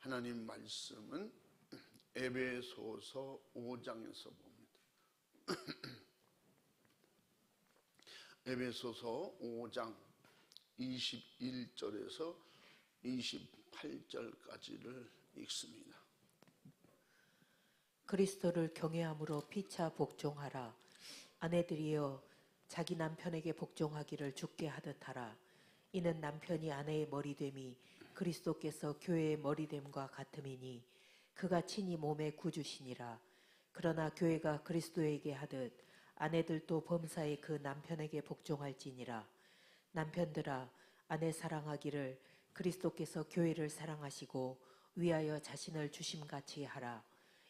하나님 말씀은 에베소서 5장에서 봅니다. 에베소서 5장 21절에서 28절까지를 읽습니다. 그리스도를 경외함으로 피차 복종하라. 아내들이여 자기 남편에게 복종하기를 주께 하듯 하라. 이는 남편이 아내의 머리됨이 그리스도께서 교회의 머리됨과 같음이니 그가 친히 몸의 구주시니라. 그러나 교회가 그리스도에게 하듯 아내들도 범사에 그 남편에게 복종할지니라. 남편들아 아내 사랑하기를 그리스도께서 교회를 사랑하시고 위하여 자신을 주심같이 하라.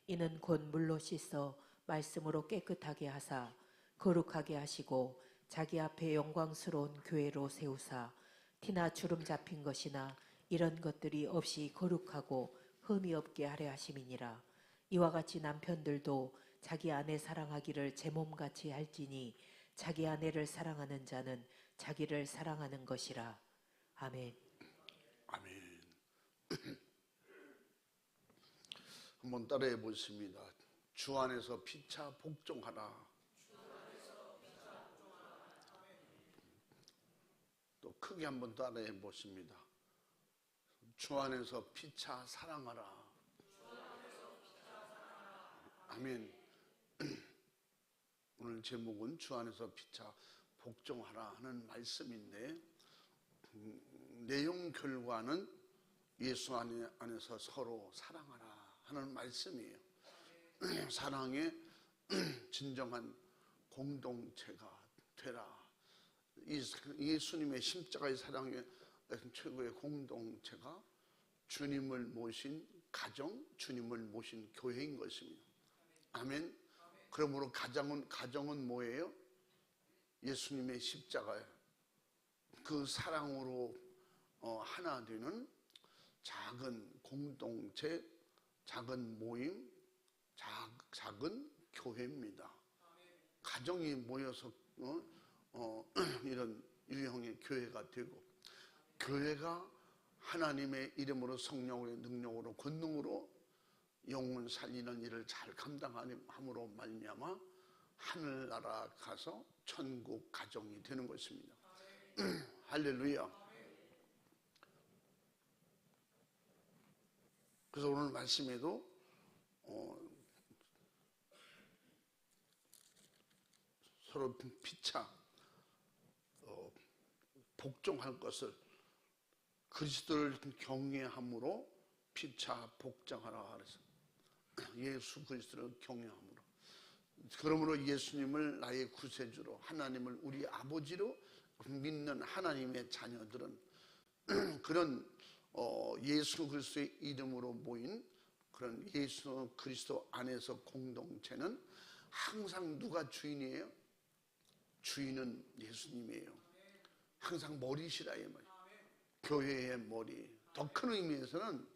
이는 곧 물로 씻어 말씀으로 깨끗하게 하사 거룩하게 하시고 자기 앞에 영광스러운 교회로 세우사 티나 주름 잡힌 것이나 이런 것들이 없이 거룩하고 흠이 없게 하려 하심이니라. 이와 같이 남편들도 자기 아내 사랑하기를 제 몸같이 할지니 자기 아내를 사랑하는 자는 자기를 사랑하는 것이라. 아멘. 아멘. 한번 따라해 보십니다. 주 안에서 피차 복종하라. 또 크게 한번 따라해 보십니다. 주 안에서 피차 사랑하라. 아멘. 오늘 제목은 주 안에서 피차 복종하라 하는 말씀인데 내용 결과는 예수 안에서 서로 사랑하라 하는 말씀이에요. 사랑의 진정한 공동체가 되라. 예수님의 십자가의 사랑의 최고의 공동체가 주님을 모신 가정, 주님을 모신 교회인 것입니다. 아멘. 그러므로 가정은 뭐예요? 예수님의 십자가예요. 그 사랑으로 하나 되는 작은 공동체, 작은 모임, 작은 교회입니다. 가정이 모여서 이런 유형의 교회가 되고, 교회가 하나님의 이름으로 성령의 능력으로 권능으로 영혼 살리는 일을 잘 감당함으로 말미암아 하늘나라 가서 천국 가정이 되는 것입니다. 할렐루야. 그래서 오늘 말씀에도 서로 피차 복종할 것을 그리스도를 경외함으로 피차 복종하라 그래서 예수 그리스도를 경외함으로, 그러므로 예수님을 나의 구세주로 하나님을 우리 아버지로 믿는 하나님의 자녀들은 그런 예수 그리스도의 이름으로 모인 그런 예수 그리스도 안에서 공동체는 항상 누가 주인이에요? 주인은 예수님이에요. 항상 머리시라 이 말이에요. 교회의 머리. 더 큰 의미에서는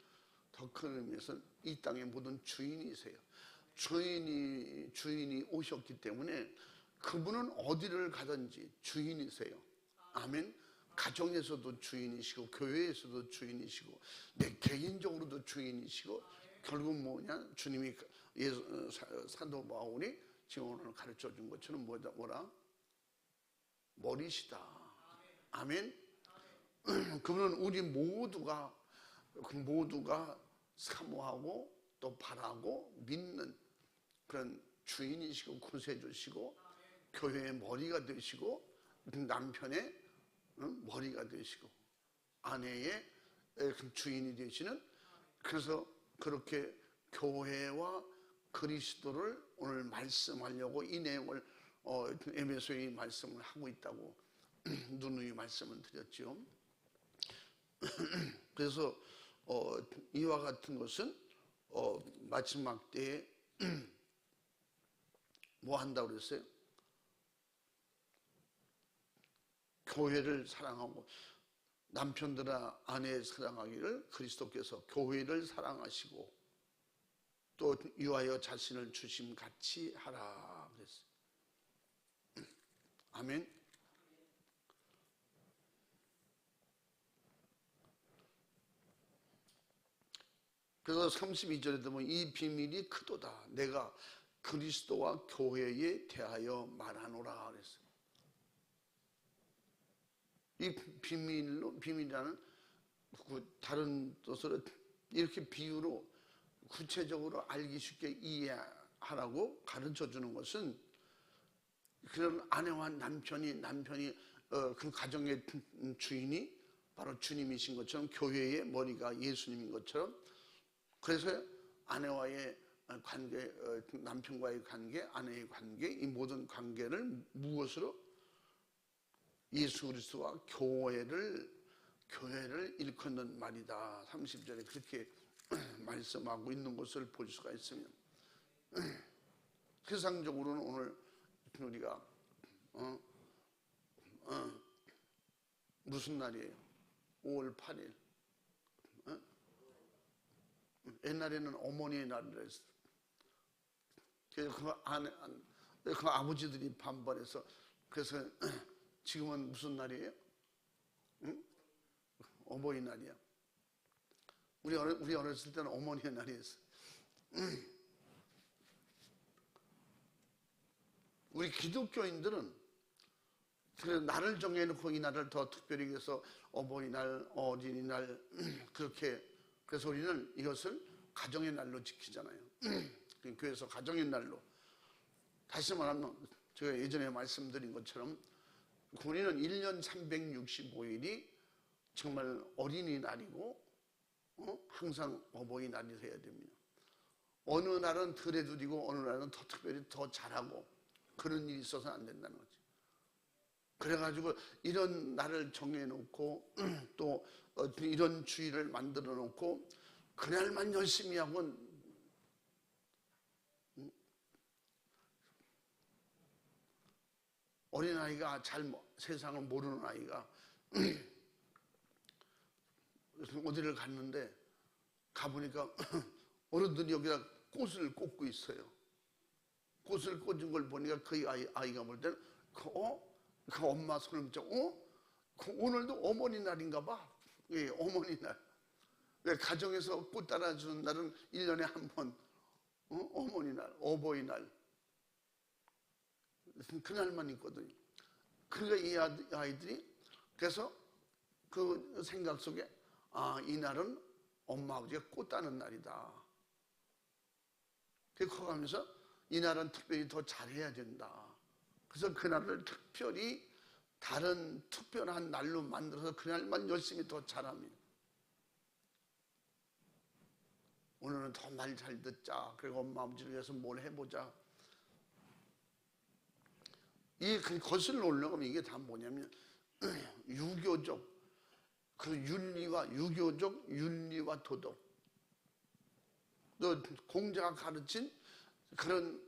이 땅의 모든 주인이세요. 주인이 오셨기 때문에 그분은 어디를 가든지 주인이세요. 아멘. 가정에서도 주인이시고 교회에서도 주인이시고 내 개인적으로도 주인이시고, 결국 뭐냐? 주님이 사도 바울이 지금 오늘 가르쳐 준 것처럼 뭐라? 머리시다. 아멘. 그분은 우리 모두가 사모하고 또 바라고 믿는 그런 주인이시고 구세주시고 교회의 머리가 되시고 남편의 머리가 되시고 아내의 주인이 되시는, 그래서 그렇게 교회와 그리스도를 오늘 말씀하려고 이 내용을 에베소의 말씀을 하고 있다고 누누이 말씀을 드렸죠. 그래서 이와 같은 것은 마지막 때에 뭐 한다고 그랬어요? 교회를 사랑하고, 남편들아 아내 사랑하기를 그리스도께서 교회를 사랑하시고 또 위하여 자신을 주심같이 하라 그랬어요. 아멘. 그래서 32절에 보면 이 비밀이 크도다. 내가 그리스도와 교회에 대하여 말하노라 그랬어요. 이 비밀이라는 다른 뜻으로 이렇게 비유로 구체적으로 알기 쉽게 이해하라고 가르쳐 주는 것은 그런 아내와 남편이 그 가정의 주인이 바로 주님이신 것처럼 교회의 머리가 예수님인 것처럼 그래서 아내와의 관계, 남편과의 관계, 아내의 관계 이 모든 관계를 무엇으로 예수 그리스도와 교회를 일컫는 말이다. 30절에 그렇게 말씀하고 있는 것을 볼 수가 있으면 세상적으로는 오늘 우리가 무슨 날이에요? 5월 8일. 옛날에는 어머니의 날이라 했어. 그래서 그 아버지들이 반발해서 그래서 지금은 무슨 날이에요? 응? 어버이날이야. 우리 어렸을 때는 어머니의 날이었어. 우리 기독교인들은 날을 정해놓고 이 날을 더 특별히 해서 어버이날, 어린이날 그렇게 그래서 우리는 이것을 가정의 날로 지키잖아요. 교회에서 가정의 날로 다시 말하면 제가 예전에 말씀드린 것처럼 우리는 1년 365일이 정말 어린이날이고 항상 어버이날이 돼야 됩니다. 어느 날은 덜 해드리고 어느 날은 더 특별히 더 잘하고 그런 일이 있어서는 안 된다는 거지. 그래가지고 이런 날을 정해놓고 또 이런 주의를 만들어 놓고 그날만 열심히 하고 어린아이가 잘 세상을 모르는 아이가 어디를 갔는데 가보니까 어른들이 여기다 꽃을 꽂고 있어요. 꽃을 꽂은 걸 보니까 그 아이가 볼 때는 그 엄마 손을 붙잡고 오늘도 어머니날인가 봐. 예, 어머니날. 가정에서 꽃 따라주는 날은 1년에 한 번 어머니날, 어버이날 그날만 있거든요. 그러니까 이 아이들이 그래서 그 생각 속에 이날은 엄마 아버지가 꽃 따는 날이다. 그렇게 커가면서 이날은 특별히 더 잘해야 된다. 그래서 그날을 특별히 다른 특별한 날로 만들어서 그날만 열심히 더 잘합니다. 오늘은 더 말 잘 듣자. 그리고 엄마 아버지를 위해서 뭘 해보자. 이 거슬러 올라가면 이게 다 뭐냐면 유교적 그 유교적 윤리와 도덕 또 공자가 가르친 그런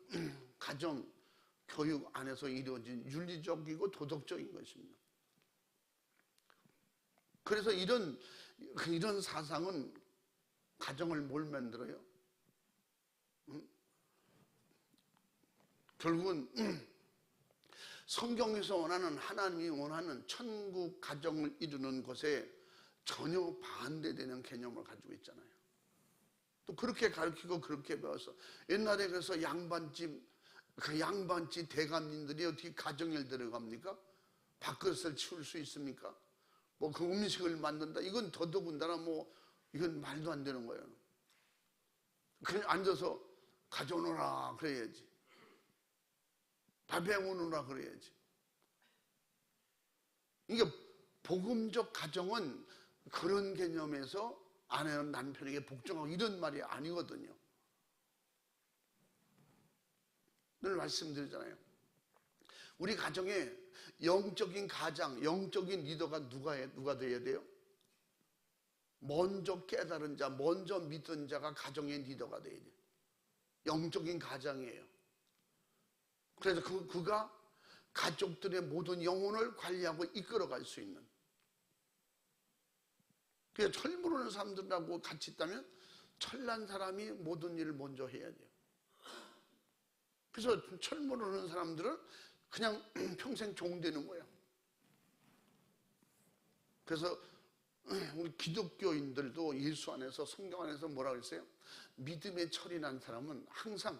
가정 교육 안에서 이루어진 윤리적이고 도덕적인 것입니다. 그래서 이런 사상은 가정을 뭘 만들어요? 결국은 성경에서 하나님이 원하는 천국 가정을 이루는 것에 전혀 반대되는 개념을 가지고 있잖아요. 또 그렇게 가르치고 그렇게 배워서 옛날에 그래서 그 양반집 대감님들이 어떻게 가정에 들어갑니까? 밥그릇을 치울 수 있습니까? 뭐 그 음식을 만든다. 이건 더더군다나 이건 말도 안 되는 거예요. 그냥 앉아서 가져오너라 그래야지. 밥 해오느라 그래야지. 이게 복음적 가정은 그런 개념에서 아내는 남편에게 복종하고 이런 말이 아니거든요. 늘 말씀드리잖아요. 우리 가정에 영적인 가장, 영적인 리더가 누가 돼야 돼요? 먼저 깨달은 자, 먼저 믿은 자가 가정의 리더가 돼야 돼요. 영적인 가장이에요. 그래서 그가 가족들의 모든 영혼을 관리하고 이끌어갈 수 있는. 그래서 철 모르는 사람들하고 같이 있다면 철난 사람이 모든 일을 먼저 해야 돼요. 그래서 철 모르는 사람들은 그냥 평생 종되는 거예요. 그래서 우리 기독교인들도 예수 안에서 성경 안에서 뭐라고 했어요? 믿음의 철이 난 사람은 항상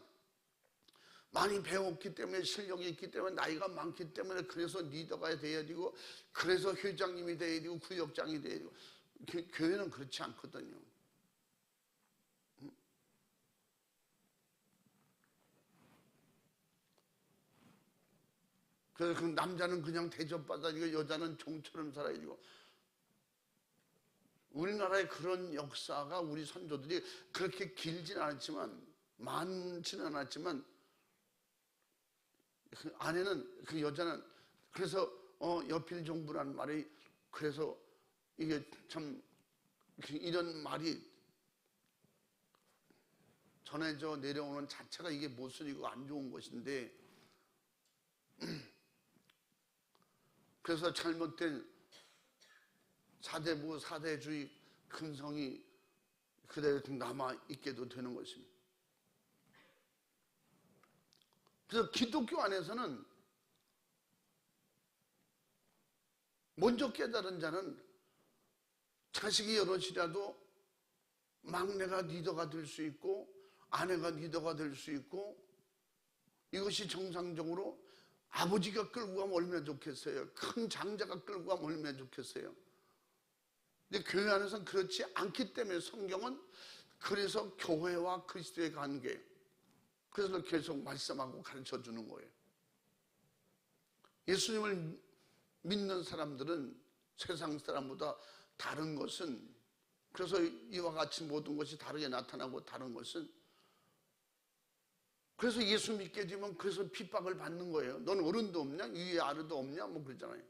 많이 배웠기 때문에 실력이 있기 때문에 나이가 많기 때문에 그래서 리더가 돼야 되고 그래서 회장님이 돼야 되고 구역장이 돼야 되고 교회는 그렇지 않거든요. 그래서 그 남자는 그냥 대접받아야 되고 여자는 종처럼 살아야 되고 우리나라의 그런 역사가 우리 선조들이 그렇게 길진 않았지만 많지는 않았지만 그 아내는 그 여자는 그래서 여필 종부라는 말이 그래서 이게 참 이런 말이 전해져 내려오는 자체가 이게 모순이고 안 좋은 것인데 그래서 잘못된 사대부 사대주의 근성이 그대로 남아있게도 되는 것입니다. 그래서 기독교 안에서는 먼저 깨달은 자는 자식이 여럿이라도 막내가 리더가 될 수 있고 아내가 리더가 될 수 있고 이것이 정상적으로 아버지가 끌고 가면 얼마나 좋겠어요. 큰 장자가 끌고 가면 얼마나 좋겠어요. 근데 교회 안에서는 그렇지 않기 때문에 성경은 그래서 교회와 그리스도의 관계 그래서 계속 말씀하고 가르쳐 주는 거예요. 예수님을 믿는 사람들은 세상 사람보다 다른 것은 그래서 이와 같이 모든 것이 다르게 나타나고 다른 것은 그래서 예수 믿게 되면 그래서 핍박을 받는 거예요. 넌 어른도 없냐? 위에 아래도 없냐? 뭐 그러잖아요.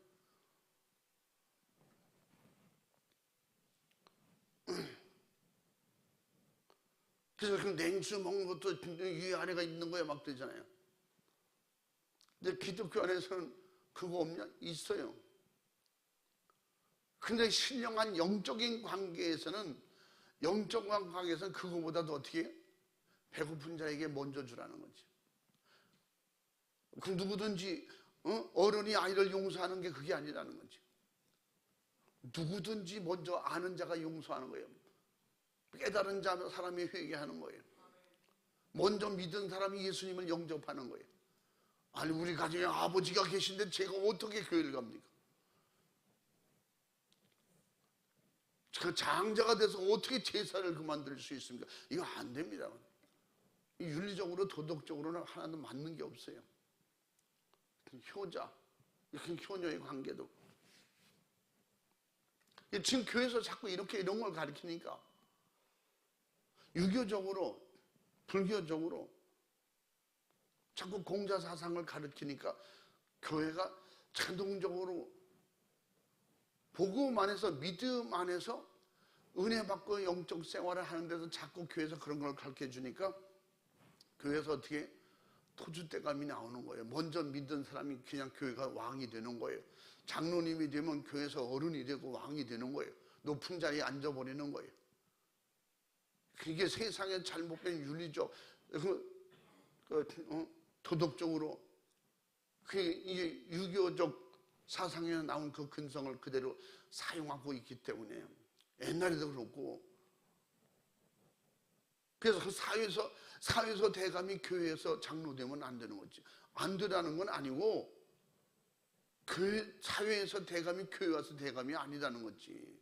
그래서 그 냉수 먹는 것도 위에 아래가 있는 거야 막 되잖아요. 근데 기독교 안에서는 그거 없냐? 있어요. 근데 신령한 영적인 관계에서는 영적인 관계에서는 그거보다도 어떻게 해요? 배고픈 자에게 먼저 주라는 거지. 그 누구든지 어른이 아이를 용서하는 게 그게 아니라는 거지. 누구든지 먼저 아는 자가 용서하는 거예요. 깨달은 자 사람이 회개하는 거예요. 먼저 믿은 사람이 예수님을 영접하는 거예요. 아니 우리 가정에 아버지가 계신데 제가 어떻게 교회를 갑니까? 그 장자가 돼서 어떻게 제사를 그만둘 수 있습니까? 이거 안 됩니다. 윤리적으로 도덕적으로는 하나도 맞는 게 없어요. 효자, 효녀의 관계도 지금 교회에서 자꾸 이런 걸 가르치니까 유교적으로 불교적으로 자꾸 공자 사상을 가르치니까 교회가 자동적으로 복음 안에서 믿음 안에서 은혜 받고 영적 생활을 하는 데서 자꾸 교회에서 그런 걸 가르쳐 주니까 교회에서 어떻게 토주대감이 나오는 거예요. 먼저 믿은 사람이 그냥 교회가 왕이 되는 거예요. 장로님이 되면 교회에서 어른이 되고 왕이 되는 거예요. 높은 자리에 앉아버리는 거예요. 그게 세상의 잘못된 윤리적, 도덕적으로 이게 유교적 사상에서 나온 그 근성을 그대로 사용하고 있기 때문에 옛날에도 그렇고 그래서 그 사회에서 대감이 교회에서 장로되면 안 되는 거지. 안 되라는 건 아니고 교회 사회에서 대감이 교회 와서 대감이 아니라는 거지.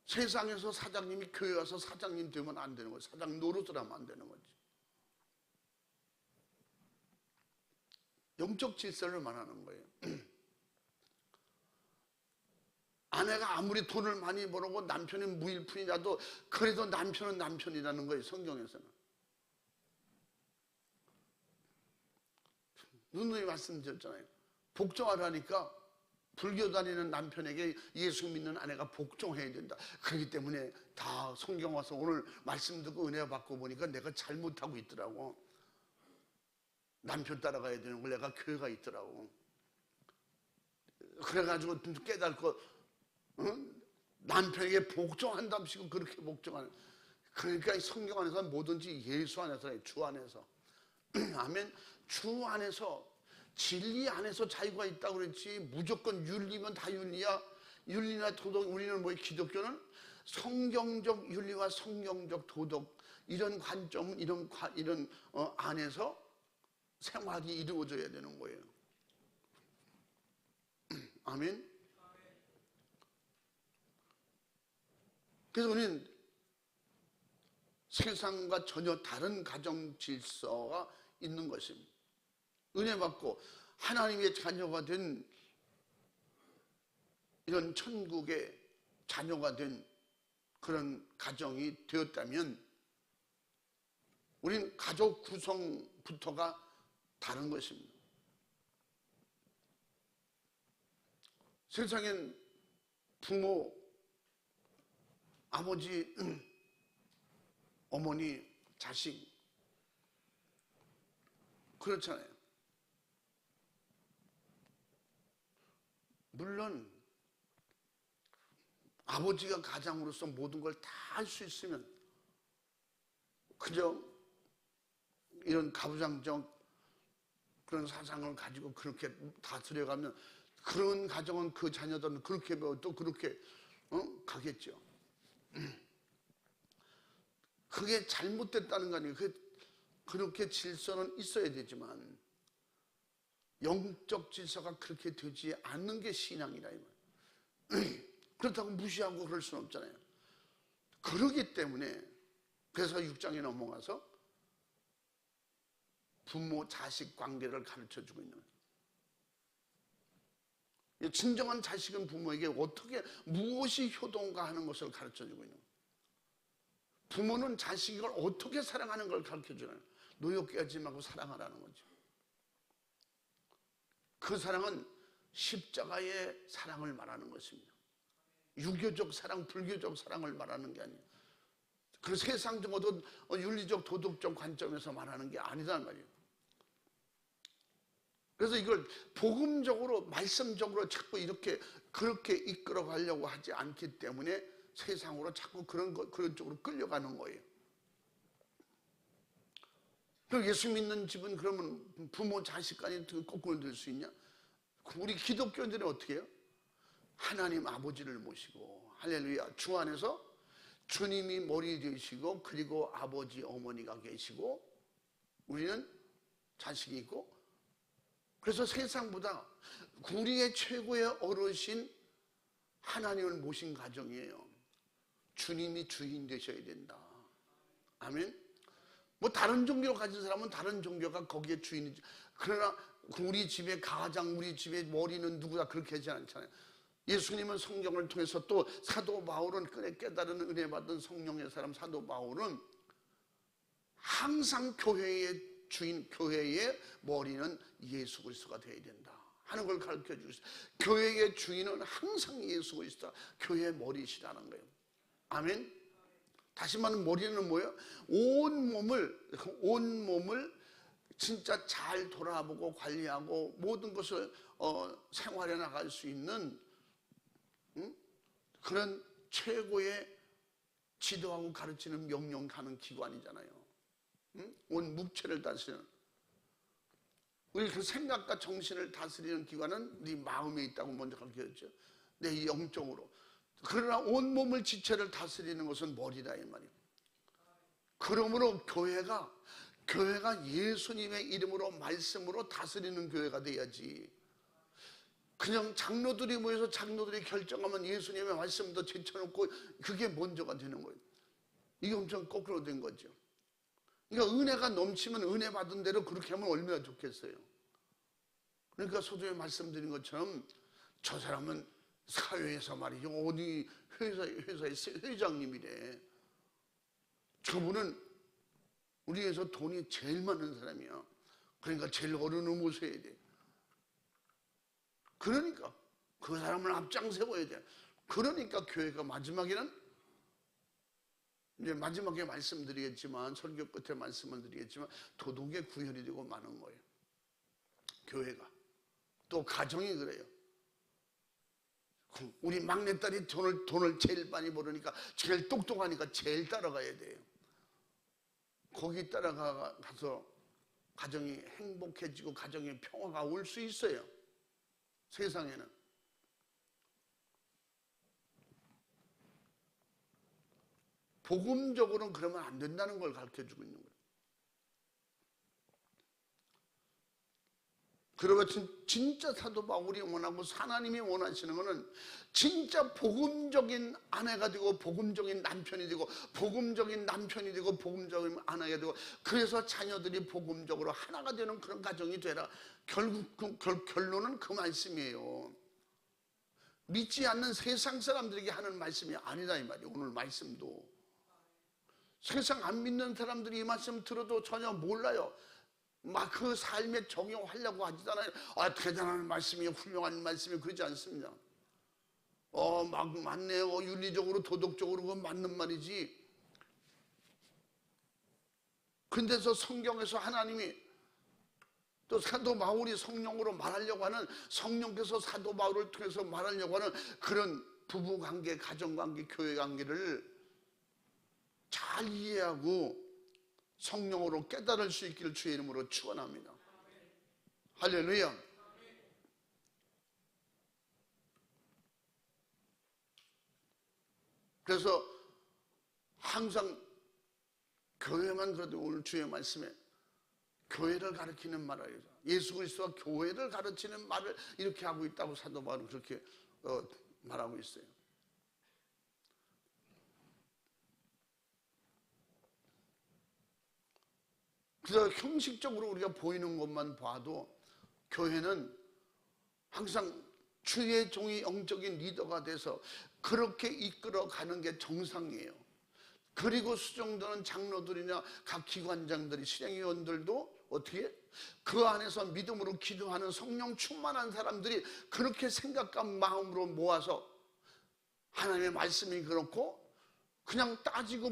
세상에서 사장님이 교회 와서 사장님 되면 안 되는 거지. 사장 노릇을 하면 안 되는 거지. 영적 질서를 말하는 거예요. 아내가 아무리 돈을 많이 벌고 남편이 무일푼이라도 그래도 남편은 남편이라는 거예요. 성경에서는. 누누이 말씀드렸잖아요. 복종하라니까 불교 다니는 남편에게 예수 믿는 아내가 복종해야 된다. 그렇기 때문에 다 성경 와서 오늘 말씀 듣고 은혜 받고 보니까 내가 잘못하고 있더라고. 남편 따라가야 되는 걸 내가 교회가 있더라고. 그래가지고 깨닫고 남편에게 복종한답시고 그렇게 복종하는. 그러니까 성경 안에서 뭐든지 예수 안에서 주 안에서 아멘. 주 안에서 진리 안에서 자유가 있다고 그랬지 무조건 윤리면 다 윤리야. 윤리나 도덕, 우리는 뭐 기독교는 성경적 윤리와 성경적 도덕 이런 관점, 이런 안에서 생활이 이루어져야 되는 거예요. 아멘. 그래서 우리는 세상과 전혀 다른 가정 질서가 있는 것입니다. 은혜 받고 하나님의 자녀가 된 이런 천국의 자녀가 된 그런 가정이 되었다면 우린 가족 구성부터가 다른 것입니다. 세상엔 부모, 아버지, 어머니, 자식 그렇잖아요. 물론 아버지가 가장으로서 모든 걸 다 할 수 있으면 그저 이런 가부장적 그런 사상을 가지고 그렇게 다스려가면 그런 가정은 그 자녀들은 그렇게 배워 또 그렇게 가겠죠. 그게 잘못됐다는 거 아니에요. 그렇게 질서는 있어야 되지만 영적 질서가 그렇게 되지 않는 게 신앙이라 이 말이에요. 그렇다고 무시하고 그럴 수는 없잖아요. 그러기 때문에 그래서 6장에 넘어가서 부모 자식 관계를 가르쳐 주고 있는 거예요. 진정한 자식은 부모에게 어떻게 무엇이 효도인가 하는 것을 가르쳐 주고 있는 거예요. 부모는 자식을 어떻게 사랑하는 걸 가르쳐 주는 거예요. 노엽게 하지 말고 사랑하라는 거죠. 그 사랑은 십자가의 사랑을 말하는 것입니다. 유교적 사랑, 불교적 사랑을 말하는 게 아니에요. 그 세상적 어떤 윤리적 도덕적 관점에서 말하는 게 아니란 말이에요. 그래서 이걸 복음적으로 말씀적으로 자꾸 이렇게 그렇게 이끌어 가려고 하지 않기 때문에 세상으로 자꾸 그런 쪽으로 끌려가는 거예요. 그럼 예수 믿는 집은 그러면 부모 자식 간에 거꾸로 될 수 있냐? 우리 기독교인들은 어떻게 해요? 하나님 아버지를 모시고 할렐루야 주 안에서 주님이 머리 되시고 그리고 아버지 어머니가 계시고 우리는 자식이 있고 그래서 세상보다 우리의 최고의 어르신 하나님을 모신 가정이에요. 주님이 주인 되셔야 된다. 아멘. 뭐 다른 종교를 가진 사람은 다른 종교가 거기에 주인이지. 그러나 우리 집의 가장 우리 집의 머리는 누구다 그렇게 하지 않잖아요. 예수님은 성경을 통해서 또 사도 바울은 깨달은 은혜 받은 성령의 사람 사도 바울은 항상 교회의 주인, 교회의 머리는 예수 그리스도가 되어야 된다 하는 걸 가르쳐 주고 있어요. 교회의 주인은 항상 예수 그리스도가 교회의 머리시라는 거예요. 아멘. 다시 말하면 머리는 뭐예요? 온 몸을 진짜 잘 돌아보고 관리하고 모든 것을 생활해 나갈 수 있는 그런 최고의 지도하고 가르치는 명령하는 기관이잖아요. 온 묵체를 다스리는 우리 그 생각과 정신을 다스리는 기관은 네 마음에 있다고 먼저 가르쳐줬죠. 내 영적으로. 그러나 온몸을 지체를 다스리는 것은 머리다 이 말이에요. 그러므로 교회가 예수님의 이름으로 말씀으로 다스리는 교회가 돼야지. 그냥 장로들이 모여서 장로들이 결정하면 예수님의 말씀도 제쳐놓고 그게 먼저가 되는 거예요. 이게 엄청 거꾸로 된 거죠. 그러니까 은혜가 넘치면 은혜 받은 대로 그렇게 하면 얼마나 좋겠어요. 그러니까 소중히 말씀드린 것처럼 저 사람은 사회에서 말이죠. 어디 회사의 회장님이래. 저분은 우리에서 돈이 제일 많은 사람이야. 그러니까 제일 어른을 모셔야 돼. 그러니까 그 사람을 앞장 세워야 돼. 그러니까 교회가 마지막에는 이제 마지막에 말씀드리겠지만 설교 끝에 말씀을 드리겠지만 도덕의 구현이 되고 마는 거예요. 교회가 또 가정이 그래요. 우리 막내딸이 돈을 제일 많이 벌으니까 제일 똑똑하니까 제일 따라가야 돼요. 거기 따라가서 가정이 행복해지고 가정의 평화가 올 수 있어요. 세상에는. 복음적으로는 그러면 안 된다는 걸 가르쳐주고 있는 거예요. 그러고 진짜 사도 바울이 원하고 하나님이 원하시는 것은 진짜 복음적인 아내가 되고 복음적인 남편이 되고 복음적인 남편이 되고 복음적인 아내가 되고 그래서 자녀들이 복음적으로 하나가 되는 그런 가정이 되라. 결국 결론은 그 말씀이에요. 믿지 않는 세상 사람들에게 하는 말씀이 아니다 이 말이에요. 오늘 말씀도 세상 안 믿는 사람들이 이 말씀 들어도 전혀 몰라요. 막 그 삶에 적용하려고 하지잖아요. 대단한 말씀이 훌륭한 말씀이 그러지 않습니다. 막 맞네요. 윤리적으로 도덕적으로 그건 맞는 말이지. 근데서 성경에서 하나님이 또 사도 바울이 성령으로 말하려고 하는 성령께서 사도 바울을 통해서 말하려고 하는 그런 부부관계, 가정관계, 교회관계를 잘 이해하고 성령으로 깨달을 수 있기를 주의 이름으로 축원합니다. 할렐루야. 그래서 항상 교회만 그래도 오늘 주의 말씀에 교회를 가르치는 말을 예수 그리스도와 교회를 가르치는 말을 이렇게 하고 있다고 사도 바울은 그렇게 말하고 있어요. 그래서 형식적으로 우리가 보이는 것만 봐도 교회는 항상 주의 종이 영적인 리더가 돼서 그렇게 이끌어가는 게 정상이에요. 그리고 수종되는 장로들이나 각 기관장들이 실행위원들도 어떻게 그 안에서 믿음으로 기도하는 성령 충만한 사람들이 그렇게 생각과 마음으로 모아서 하나님의 말씀이 그렇고 그냥 따지고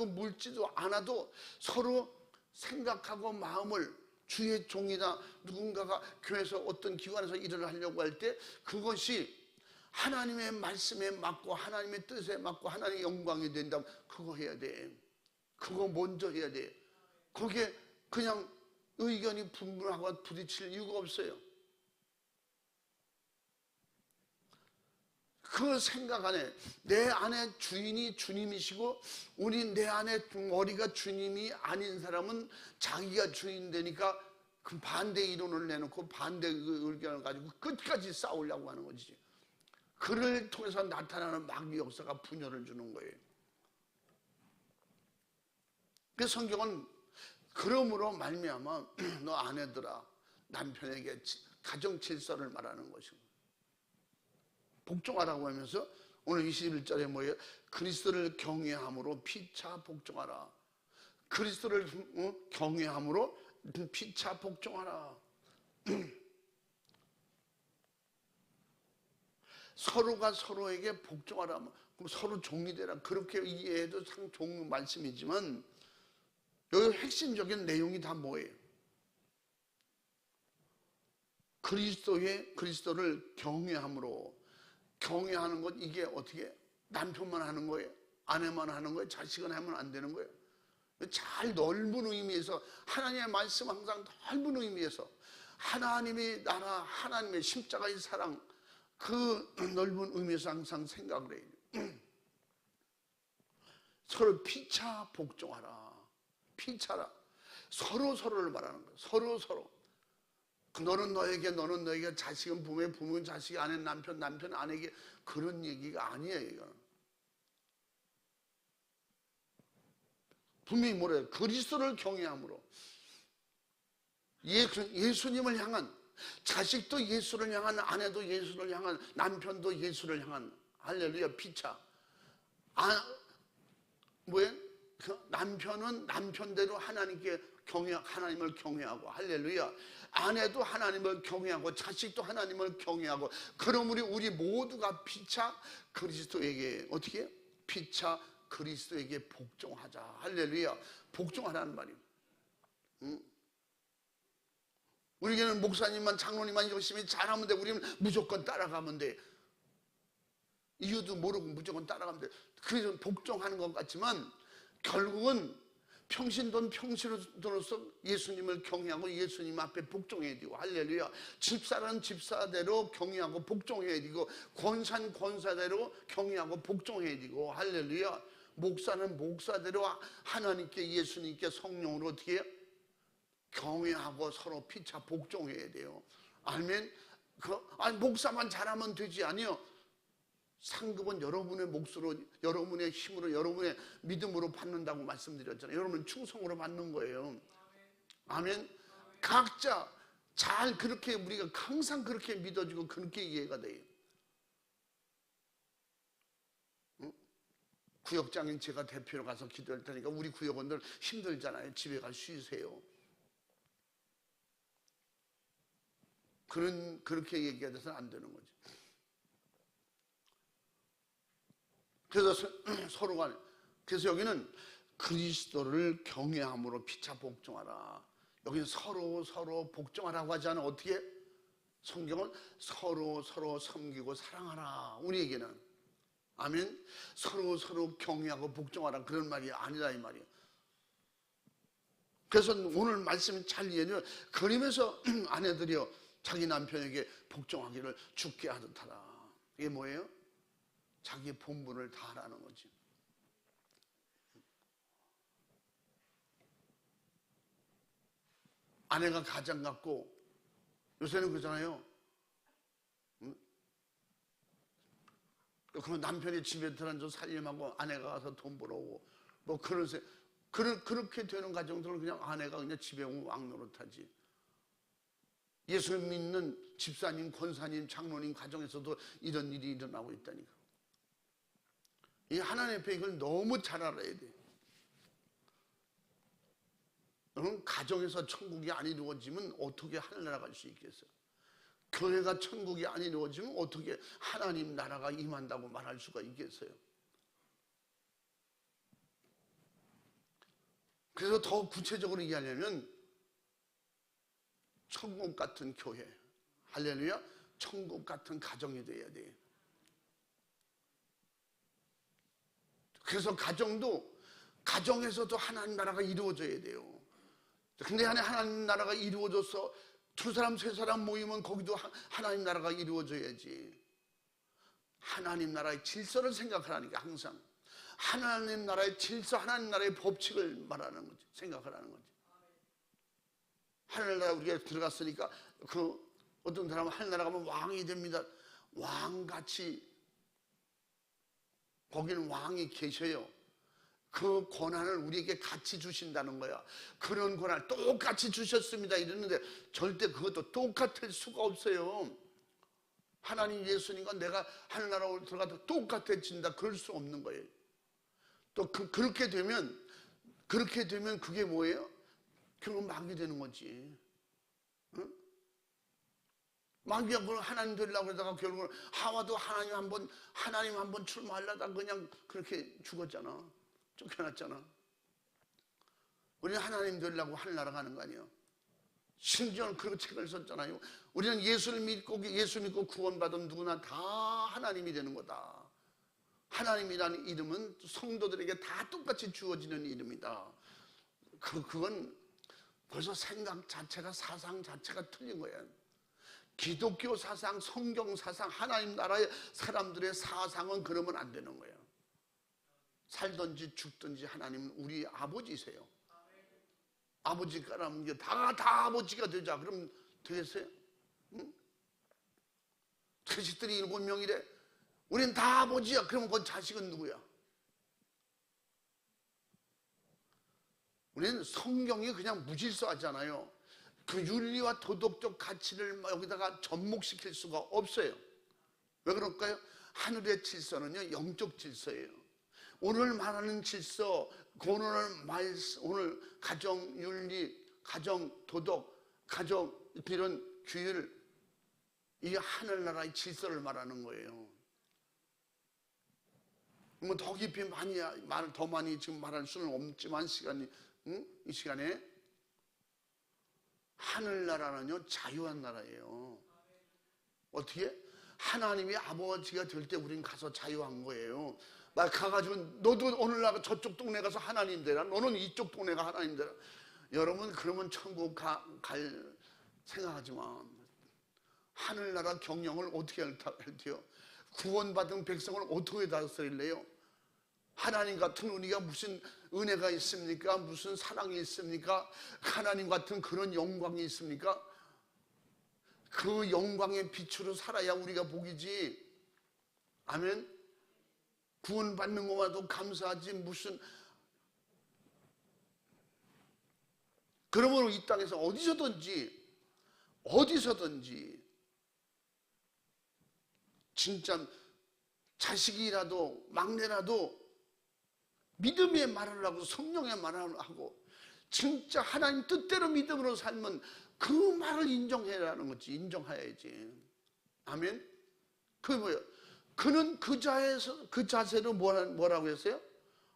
묻지도 않아도 서로 생각하고 마음을 주의 종이나 누군가가 교회에서 어떤 기관에서 일을 하려고 할 때 그것이 하나님의 말씀에 맞고 하나님의 뜻에 맞고 하나님의 영광이 된다면 그거 해야 돼. 그거 먼저 해야 돼. 거기에 그냥 의견이 분분하고 부딪힐 이유가 없어요. 그 생각 안에 내 안에 주인이 주님이시고 내 안에 머리가 주님이 아닌 사람은 자기가 주인 되니까 그 반대 이론을 내놓고 반대 의견을 가지고 끝까지 싸우려고 하는 거지. 그를 통해서 나타나는 마귀 역사가 분열을 주는 거예요. 그 성경은 그러므로 말미암아 너 아내들아 남편에게 가정 질서를 말하는 것이고 복종하라고 하면서 오늘 21절에 뭐예요? 그리스도를 경외함으로 피차 복종하라. 그리스도를 경외함으로 피차 복종하라. 서로가 서로에게 복종하라. 그럼 서로 종이 되라. 그렇게 이해해도 참 좋은 말씀이지만 여기 핵심적인 내용이 다 뭐예요? 그리스도를 경외함으로. 경외하는 것 이게 어떻게 남편만 하는 거예요? 아내만 하는 거예요? 자식은 하면 안 되는 거예요? 잘 넓은 의미에서 하나님의 말씀 항상 넓은 의미에서 하나님의 나라, 하나님의 십자가의 사랑 그 넓은 의미에서 항상 생각을 해요. 서로 피차 복종하라. 피차라. 서로를 말하는 거예요. 서로. 너는 너에게 자식은 부모는 자식이 아내 남편 아내에게 그런 얘기가 아니에요. 이거는. 분명히 뭐래요? 그리스도를 경외함으로 예수님을 향한 자식도 예수를 향한 아내도 예수를 향한 남편도 예수를 향한 할렐루야 피차. 남편은 남편대로 하나님을 경외하고 할렐루야. 아내도 하나님을 경외하고 자식도 하나님을 경외하고 그러므로 우리 모두가 피차 그리스도에게 어떻게 피차 그리스도에게 복종하자. 할렐루야. 복종하라는 말이에요. 우리에게는 목사님만 장로님만 열심히 잘하면 돼. 우리는 무조건 따라가면 돼. 이유도 모르고 무조건 따라가면 돼. 그래서 복종하는 것 같지만 결국은 평신도로서 예수님을 경외하고 예수님 앞에 복종해야 되고 할렐루야. 집사는 집사대로 경외하고 복종해야 되고 권사대로 경외하고 복종해야 되고 할렐루야. 목사는 목사대로 하나님께, 예수님께, 성령으로 어떻게 해요? 경외하고 서로 피차 복종해야 돼요. 아니면 아니 목사만 잘하면 되지. 아니요. 상급은 여러분의 몫으로, 여러분의 힘으로, 여러분의 믿음으로 받는다고 말씀드렸잖아요. 여러분 충성으로 받는 거예요. 아멘. 각자 잘 그렇게 우리가 항상 그렇게 믿어지고 그렇게 이해가 돼요. 구역장인 제가 대표로 가서 기도할 테니까 우리 구역원들 힘들잖아요. 집에 가 쉬세요. 그렇게 얘기해서는 안 되는 거죠. 그래서 서로가, 그래서 여기는 그리스도를 경외함으로 피차 복종하라. 여기는 서로 복종하라고 하지 않아. 어떻게? 성경은 서로 섬기고 사랑하라. 우리에게는. 아멘. 서로 경외하고 복종하라. 그런 말이 아니라 이 말이에요. 그래서 오늘 말씀 잘 이해해요. 그러면서 아내들이요, 자기 남편에게 복종하기를 죽게 하듯 하라. 이게 뭐예요? 자기 본분을 다하라는 거지. 아내가 가장 같고, 요새는 그러잖아요. 그러면 남편이 집에 들어앉아 살림하고 아내가 가서 돈 벌어오고 뭐 그렇게 되는 가정들은 그냥 아내가 그냥 집에 오면 왕노릇하지. 예수 믿는 집사님, 권사님, 장로님 가정에서도 이런 일이 일어나고 있다니까. 이 하나님 앞에 이걸 너무 잘 알아야 돼. 여러분, 가정에서 천국이 안 이루어지면 어떻게 하늘나라 갈 수 있겠어요? 교회가 천국이 안 이루어지면 어떻게 하나님 나라가 임한다고 말할 수가 있겠어요? 그래서 더 구체적으로 얘기하려면 천국 같은 교회, 할렐루야, 천국 같은 가정이 돼야 돼요. 그래서 가정에서도 하나님 나라가 이루어져야 돼요. 근데 하나님 나라가 이루어져서 두 사람, 세 사람 모이면 거기도 하나님 나라가 이루어져야지. 하나님 나라의 질서를 생각하라니까. 항상 하나님 나라의 질서, 하나님 나라의 법칙을 말하는 거지, 생각하라는 거지. 하늘나라 우리가 들어갔으니까 어떤 사람은 하늘나라 가면 왕이 됩니다. 왕같이 거기는 왕이 계셔요. 그 권한을 우리에게 같이 주신다는 거야. 그런 권한을 똑같이 주셨습니다 이랬는데 절대 그것도 똑같을 수가 없어요. 하나님, 예수님과 내가 하늘나라로 들어가도 똑같아진다, 그럴 수 없는 거예요. 또 그렇게 되면 그게 뭐예요? 결국 마귀 되는 거지. 응? 마귀가 그걸 하나님 되려고 그러다가 결국은 하와도 하나님 한번 출마하려다 그냥 그렇게 죽었잖아. 쫓겨났잖아. 우리는 하나님 되려고 하늘나라 가는 거 아니에요? 심지어는 그런 책을 썼잖아요. 우리는 예수 믿고 구원받은 누구나 다 하나님이 되는 거다. 하나님이라는 이름은 성도들에게 다 똑같이 주어지는 이름이다. 그건 벌써 생각 자체가, 사상 자체가 틀린 거예요. 기독교 사상, 성경 사상, 하나님 나라의 사람들의 사상은 그러면 안 되는 거예요. 살든지 죽든지 하나님은 우리 아버지세요. 아버지가라면 다 아버지가 되자. 그럼 되겠어요? 응? 자식들이 7명이래. 우린 다 아버지야. 그러면 그 자식은 누구야? 우리는 성경이 그냥 무질서하잖아요. 그 윤리와 도덕적 가치를 여기다가 접목시킬 수가 없어요. 왜 그럴까요? 하늘의 질서는요, 영적 질서예요. 오늘 말하는 질서, 오늘 가정 윤리, 가정 도덕, 가정 이런 규율, 이게 하늘나라의 질서를 말하는 거예요. 뭐 더 깊이 더 많이 지금 말할 수는 없지만 이 시간에 하늘나라는요, 자유한 나라예요. 어떻게? 하나님이 아버지가 될 때 우린 가서 자유한 거예요. 막 가가지고 너도 오늘 나가 저쪽 동네 가서 하나님 되라, 너는 이쪽 동네가 하나님 되라. 여러분, 그러면 천국 갈 생각하지만 하늘나라 경영을 어떻게 할 테요? 구원받은 백성을 어떻게 다스릴래요? 하나님 같은 은혜가 무슨 은혜가 있습니까? 무슨 사랑이 있습니까? 하나님 같은 그런 영광이 있습니까? 그 영광의 빛으로 살아야 우리가 복이지. 아멘. 구원받는 것만도 감사하지 무슨. 그러므로 이 땅에서 어디서든지 진짜 자식이라도 막내라도 믿음의 말을 하고 성령의 말을 하고 진짜 하나님 뜻대로 믿음으로 살면 그 말을 인정해라는 거지. 인정해야지. 아멘. 그게 뭐예요? 그는 그 자세로 뭐라고 했어요?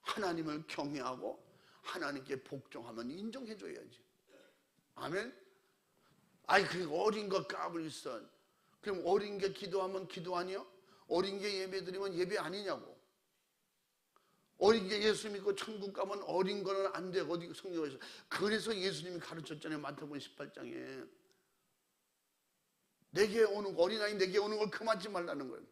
하나님을 경외하고 하나님께 복종하면 인정해줘야지. 아멘. 아이 그 어린 거 까불 있어. 그럼 어린 게 기도하면 기도 아니요? 어린 게 예배 드리면 예배 아니냐고. 어린 게 예수 믿고 천국 가면 어린 거는 안 돼. 어디 성경에서. 그래서 예수님이 가르쳤잖아요. 마태복음 18장에. 내게 오는 거, 어린아이 내게 오는 걸 금하지 말라는 거예요.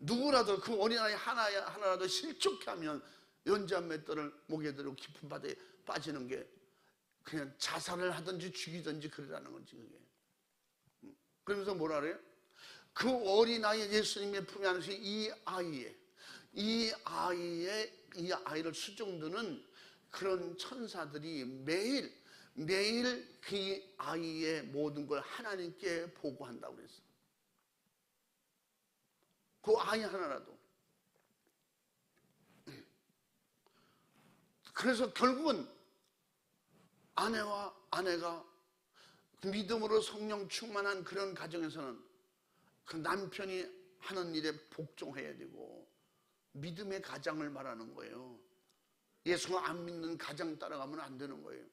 누구라도 그 어린아이 하나라도 실족해 하면 연자 맷돌을 목에 들고 깊은 바다에 빠지는 게 그냥 자살을 하든지 죽이든지 그러라는 거지. 그게. 그러면서 뭐라 그래요? 그 어린아이 예수님의 품에 안에서 이 아이를 수종드는 그런 천사들이 매일 그 아이의 모든 걸 하나님께 보고한다고 그랬어. 그 아이 하나라도. 그래서 결국은 아내가 믿음으로 성령 충만한 그런 가정에서는 그 남편이 하는 일에 복종해야 되고 믿음의 가장을 말하는 거예요. 예수가 안 믿는 가장 따라가면 안 되는 거예요.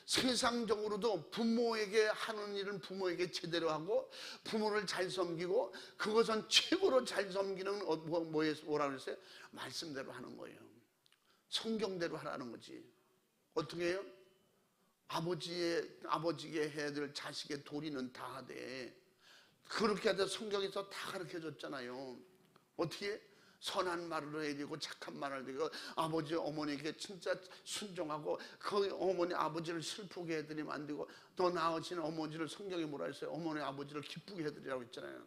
세상적으로도 부모에게 하는 일은 부모에게 제대로 하고 부모를 잘 섬기고 그것은 최고로 잘 섬기는 뭐라고 했어요? 말씀대로 하는 거예요. 성경대로 하라는 거지. 어떻게 해요? 아버지에게 해야 될 자식의 도리는 다 하되 그렇게 하다 성경에서 다 가르쳐줬잖아요. 어떻게? 선한 말을 해야 되고 착한 말을 해야 되고 아버지 어머니에게 진짜 순종하고 그 어머니 아버지를 슬프게 해드리면 안 되고 더 나으신 어머니를 성경에 뭐라 했어요? 어머니 아버지를 기쁘게 해드리라고 했잖아요.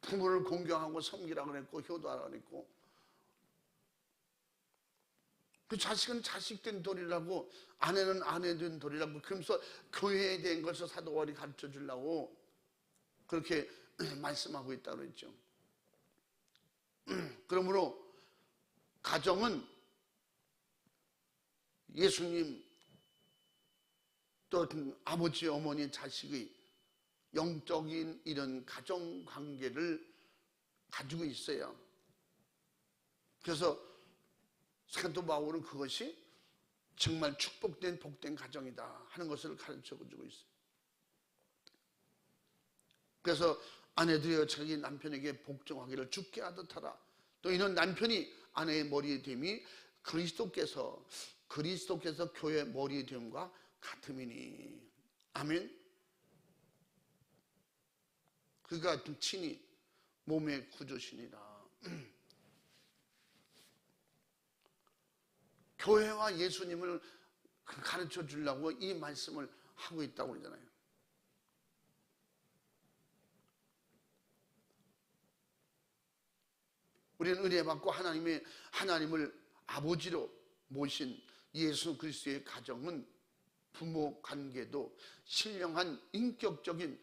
부모를 공경하고 섬기라고 했고 효도하라고 했고 그 자식은 자식된 도리라고 아내는 아내된 도리라고 그러면서 교회에 대한 것을 사도 바울이 가르쳐 주려고 그렇게 말씀하고 있다고 그랬죠. 그러므로 가정은 예수님 또 아버지 어머니 자식의 영적인 이런 가정 관계를 가지고 있어요. 그래서 사도 바울은 그것이 정말 축복된 복된 가정이다 하는 것을 가르쳐주고 있어요. 그래서 아내들이여 자기 남편에게 복종하기를 주께 하듯 하라. 또 이는 남편이 아내의 머리에 됨이 그리스도께서 교회의 머리에 됨과 같음이니. 아멘. 그가 친히 몸의 구주시니라. 교회와 예수님을 가르쳐 주려고 이 말씀을 하고 있다고 그러잖아요. 우리는 은혜 받고 하나님을 아버지로 모신 예수 그리스도의 가정은 부모 관계도 신령한 인격적인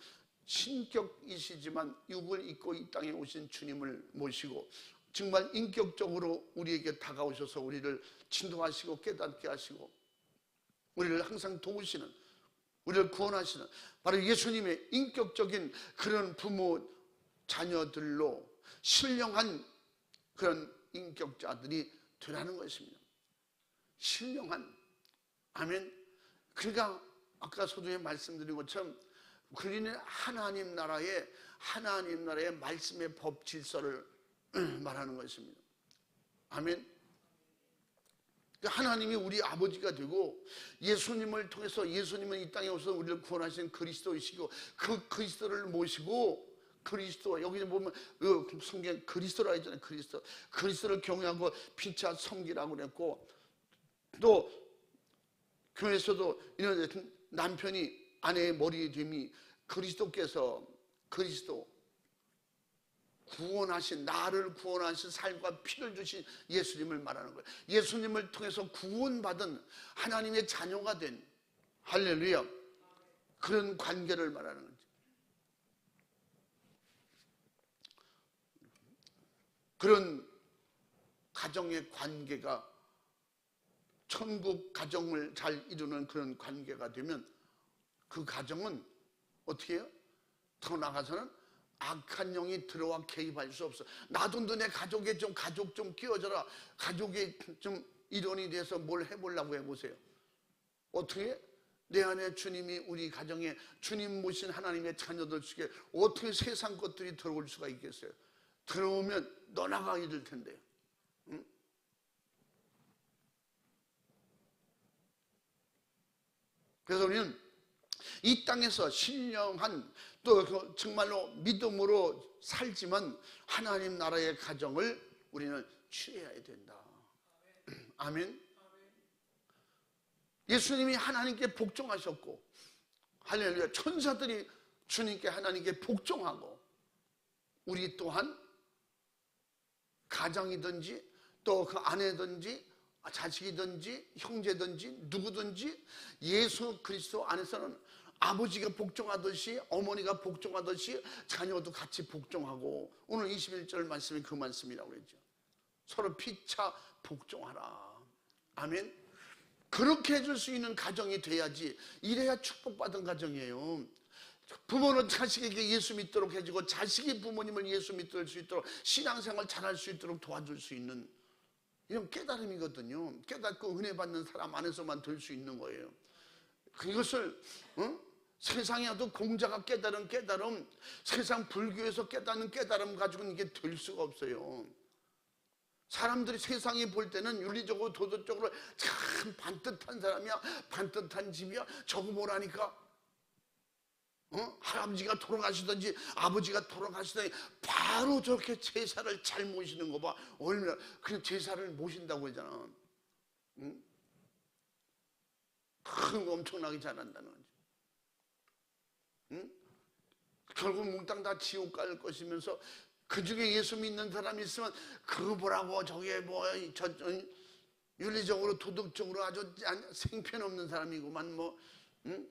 신격이시지만 육을 입고 이 땅에 오신 주님을 모시고 정말 인격적으로 우리에게 다가오셔서 우리를 진도하시고 깨닫게 하시고 우리를 항상 도우시는 우리를 구원하시는 바로 예수님의 인격적인 그런 부모 자녀들로 신령한 그런 인격자들이 되라는 것입니다. 신령한. 아멘. 그러니까 아까 소두에 말씀드린 것처럼 우리는 하나님 나라의 말씀의 법 질서를 말하는 것입니다. 아멘. 하나님이 우리 아버지가 되고 예수님을 통해서 예수님은 이 땅에 오셔서 우리를 구원하신 그리스도이시고 그 그리스도를 모시고 그리스도, 여기 보면 성경 그리스도라 했잖아요. 그리스도를 경외하고 피차 섬기라고 그랬고, 또 교회에서도 이런 남편이 아내의 머리에 됨이 그리스도 구원하신, 나를 구원하신 삶과 피를 주신 예수님을 말하는 거예요. 예수님을 통해서 구원받은 하나님의 자녀가 된, 할렐루야, 그런 관계를 말하는 거죠. 그런 가정의 관계가 천국 가정을 잘 이루는 그런 관계가 되면 그 가정은 어떻게 해요? 더 나가서는 악한 영이 들어와 개입할 수 없어. 나도 너네 가족에 가족 좀 끼워줘라. 가족이 좀 일원이 돼서 뭘 해보려고 해보세요. 어떻게? 내 안에 주님이 우리 가정에 주님 모신 하나님의 자녀들 속에 어떻게 세상 것들이 들어올 수가 있겠어요? 들어오면 떠나가게 될 텐데요. 응? 그래서 우리는 이 땅에서 신령한, 또 정말로 믿음으로 살지만 하나님 나라의 가정을 우리는 취해야 된다. 아멘. 예수님이 하나님께 복종하셨고, 할렐루야, 천사들이 주님께 하나님께 복종하고, 우리 또한 가정이든지 또 그 아내든지 자식이든지 형제든지 누구든지 예수 그리스도 안에서는 아버지가 복종하듯이, 어머니가 복종하듯이 자녀도 같이 복종하고, 오늘 21절 말씀이 그 말씀이라고 그랬죠. 서로 피차 복종하라. 아멘. 그렇게 해줄 수 있는 가정이 돼야지, 이래야 축복받은 가정이에요. 부모는 자식에게 예수 믿도록 해주고, 자식이 부모님을 예수 믿을 수 있도록, 신앙생활 잘할 수 있도록 도와줄 수 있는 이런 깨달음이거든요. 깨닫고 은혜 받는 사람 안에서만 될 수 있는 거예요. 그것을 세상에도 공자가 깨달은 깨달음, 세상 불교에서 깨닫는 깨달음 가지고는 이게 될 수가 없어요. 사람들이 세상이 볼 때는 윤리적으로 도덕적으로 참 반듯한 사람이야, 반듯한 집이야, 저거 뭐라니까, 할아버지가 돌아가시든지 아버지가 돌아가시든지 바로 저렇게 제사를 잘 모시는 거 봐. 얼마나 그냥 제사를 모신다고 하잖아. 응? 큰 거 엄청나게 잘한다는 거지. 응? 결국 몽땅 다 지옥 갈 것이면서, 그 중에 예수 믿는 사람이 있으면 그거 보라고 저게 윤리적으로 도덕적으로 아주 생편없는 사람이구만 뭐. 응?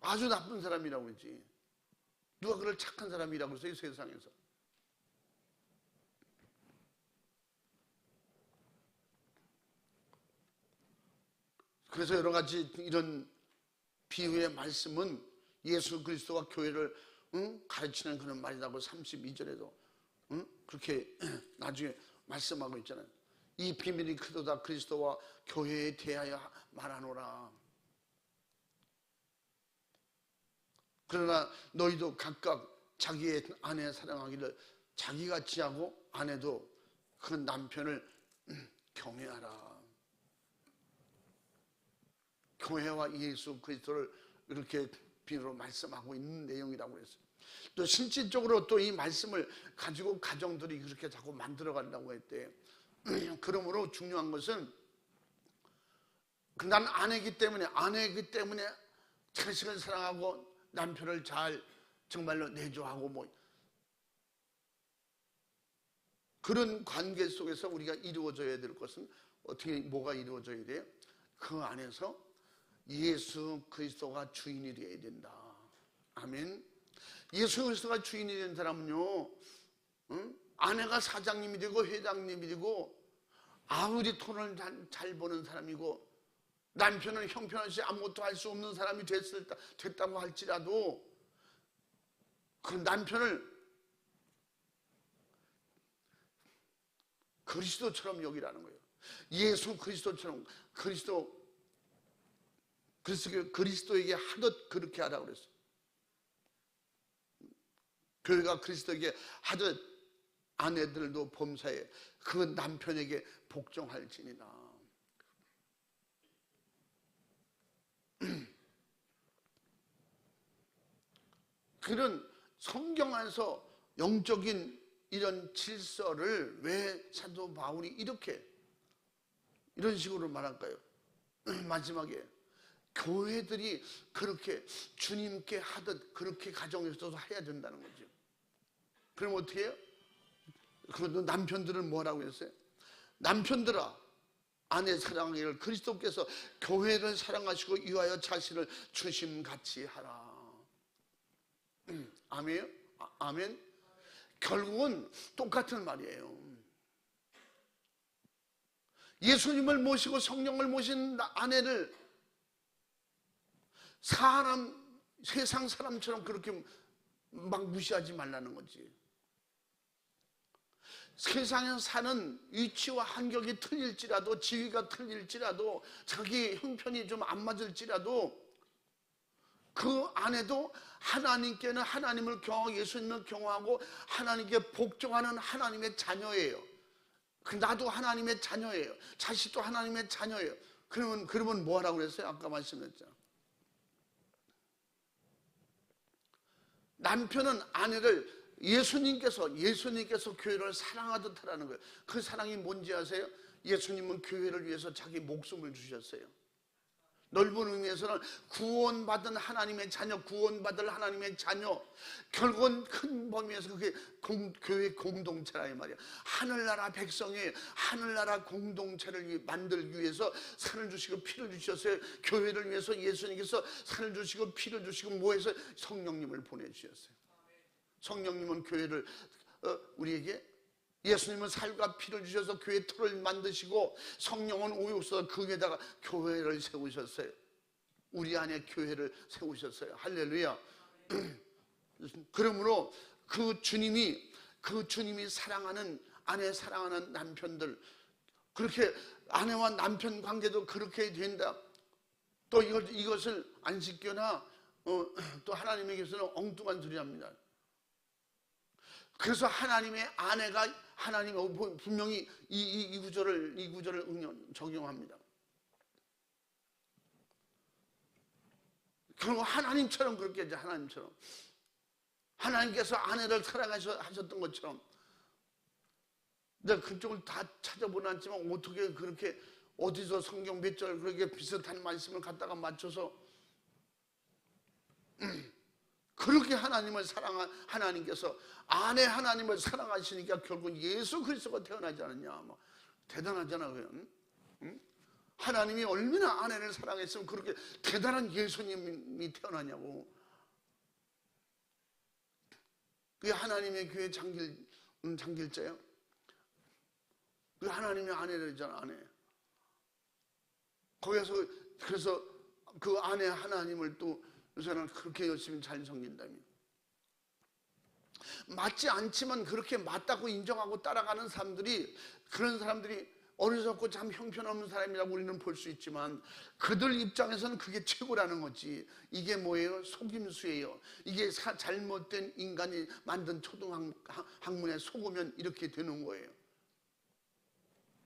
아주 나쁜 사람이라고 했지. 누가 그걸 착한 사람이라고 했어요, 세상에서. 그래서 여러 가지 이런 비유의 말씀은 예수 그리스도와 교회를 가르치는 그런 말이라고 32절에도 그렇게 나중에 말씀하고 있잖아요. 이 비밀이 크도다 그리스도와 교회에 대하여 말하노라. 그러나 너희도 각각 자기의 아내 사랑하기를 자기같이 하고, 아내도 그 남편을 경외하라. 교회와 예수 그리스도를 이렇게 비유로 말씀하고 있는 내용이라고 했어요. 또 실질적으로 또 이 말씀을 가지고 가정들이 그렇게 자꾸 만들어간다고 했대. 그러므로 중요한 것은, 난 아내이기 때문에 자식을 사랑하고 남편을 잘 정말로 내조하고 뭐 그런 관계 속에서 우리가 이루어져야 될 것은 어떻게, 뭐가 이루어져야 돼요? 그 안에서 예수 그리스도가 주인이 되어야 된다. 아멘. 예수 그리스도가 주인이 된 사람은요, 아내가 사장님이 되고 회장님이 되고 아무리 돈을 잘 버는 사람이고 남편은 형편없이 아무것도 할 수 없는 사람이 됐다고 할지라도 그 남편을 그리스도처럼 여기라는 거예요. 예수 그리스도처럼, 그리스도에게 하듯 그렇게 하라고 그랬어요. 교회가 그리스도에게 하듯 아내들도 범사에 그 남편에게 복종할지니라. 그런 성경 안에서 영적인 이런 질서를 왜 사도 바울이 이런 식으로 말할까요? 마지막에 교회들이 그렇게 주님께 하듯 그렇게 가정에서도 해야 된다는 거죠. 그럼 어떻게 해요? 그래도 남편들은 뭐라고 했어요? 남편들아, 아내 사랑하기를 그리스도께서 교회를 사랑하시고 이와여 자신을 주심같이 하라. 아멘요? 아멘? 결국은 똑같은 말이에요. 예수님을 모시고 성령을 모신 아내를 세상 사람처럼 그렇게 막 무시하지 말라는 거지. 세상에 사는 위치와 환경이 틀릴지라도, 지위가 틀릴지라도, 자기 형편이 좀 안 맞을지라도 그 아내도 하나님께는 하나님을 경외하고 예수님을 경외하고 하나님께 복종하는 하나님의 자녀예요. 나도 하나님의 자녀예요. 자식도 하나님의 자녀예요. 그러면 뭐 하라고 그랬어요? 아까 말씀했잖아. 남편은 아내를 예수님께서 교회를 사랑하듯 하라는 거예요. 그 사랑이 뭔지 아세요? 예수님은 교회를 위해서 자기 목숨을 주셨어요. 넓은 의미에서는 구원받은 하나님의 자녀, 구원받을 하나님의 자녀, 결국은 큰 범위에서 그게 교회 공동체라 이 말이야. 하늘나라 백성이 하늘나라 공동체를 만들기 위해서 산을 주시고 피를 주셨어요. 교회를 위해서 예수님께서 산을 주시고 피를 주시고 뭐해서 성령님을 보내주셨어요. 성령님은 교회를 우리에게, 예수님은 살과 피를 주셔서 교회 틀을 만드시고 성령은 오셔서 그 위에다가 교회를 세우셨어요. 우리 안에 교회를 세우셨어요. 할렐루야. 그러므로 그 주님이 사랑하는 아내, 사랑하는 남편들, 그렇게 아내와 남편 관계도 그렇게 된다. 또 이것을 안 지켜나 또 하나님에게서는 엉뚱한 소리 합니다. 그래서 하나님의 아내가 하나님하고 분명히 이 구절을 적용합니다. 결국 하나님처럼 그렇게 하죠. 하나님처럼. 하나님께서 아내를 사랑하셨던 것처럼. 내가 그쪽을 다 찾아보았지만 어떻게 그렇게 어디서 성경 몇 절 그렇게 비슷한 말씀을 갖다가 맞춰서 그렇게 하나님을 사랑한 하나님께서 아내 하나님을 사랑하시니까 결국 예수 그리스도가 태어나지 않았냐. 뭐 대단하잖아. 응? 하나님이 얼마나 아내를 사랑했으면 그렇게 대단한 예수님이 태어나냐고. 그게 하나님의 교회 장길자예요. 그 하나님의 아내잖아, 아내. 거기서 그래서 그 아내 하나님을 또 요새는 그렇게 열심히 잘 섬긴다며. 맞지 않지만 그렇게 맞다고 인정하고 따라가는 사람들이, 그런 사람들이 어리석고 참 형편없는 사람이라고 우리는 볼 수 있지만 그들 입장에서는 그게 최고라는 거지. 이게 뭐예요? 속임수예요. 이게 잘못된 인간이 만든 초등학문에 속으면 이렇게 되는 거예요.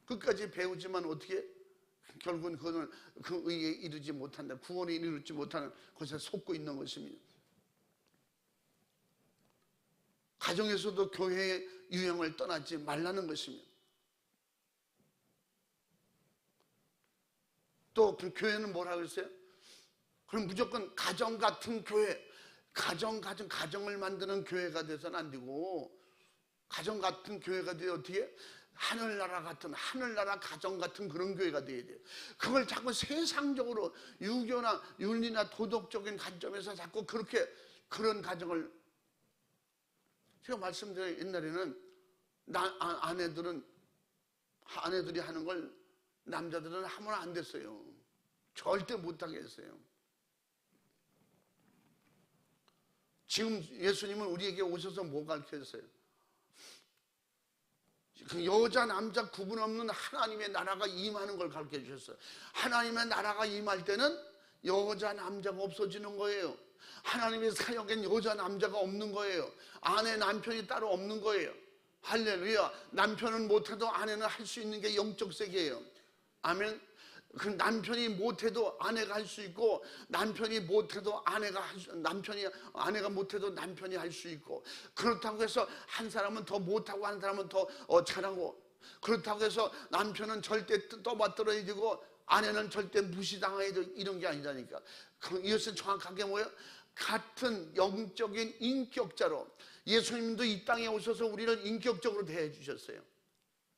끝까지 배우지만 어떻게? 결국은 그거는 그 의에 이르지 못한다. 구원에 이르지 못하는 것에 속고 있는 것입니다. 가정에서도 교회의 유형을 떠나지 말라는 것입니다. 또 그 교회는 뭐라고 했어요? 그럼 무조건 가정 같은 교회, 가정을 만드는 교회가 돼서는 안 되고, 가정 같은 교회가 돼야 어떻게? 하늘나라 가정 같은 그런 교회가 돼야 돼요. 그걸 자꾸 세상적으로 유교나 윤리나 도덕적인 관점에서 자꾸 그런 가정을, 제가 말씀드린 옛날에는 아내들이 하는 걸 남자들은 하면 안 됐어요. 절대 못하게 했어요. 지금 예수님은 우리에게 오셔서 뭐 가르쳐줬어요? 그 여자 남자 구분 없는 하나님의 나라가 임하는 걸 가르쳐 주셨어요. 하나님의 나라가 임할 때는 여자 남자가 없어지는 거예요. 하나님의 사역엔 여자 남자가 없는 거예요. 아내 남편이 따로 없는 거예요. 할렐루야. 남편은 못해도 아내는 할 수 있는 게 영적 세계예요. 아멘. 그 남편이 못해도 아내가 할 수 있고, 남편이 못해도 아내가 못해도 남편이 할 수 있고, 그렇다고 해서 한 사람은 더 못하고 한 사람은 더 잘하고, 그렇다고 해서 남편은 절대 떠받들어야 되고 아내는 절대 무시당해야 되고, 이런 게 아니라니까. 이것은 정확하게 뭐예요? 같은 영적인 인격자로 예수님도 이 땅에 오셔서 우리를 인격적으로 대해 주셨어요.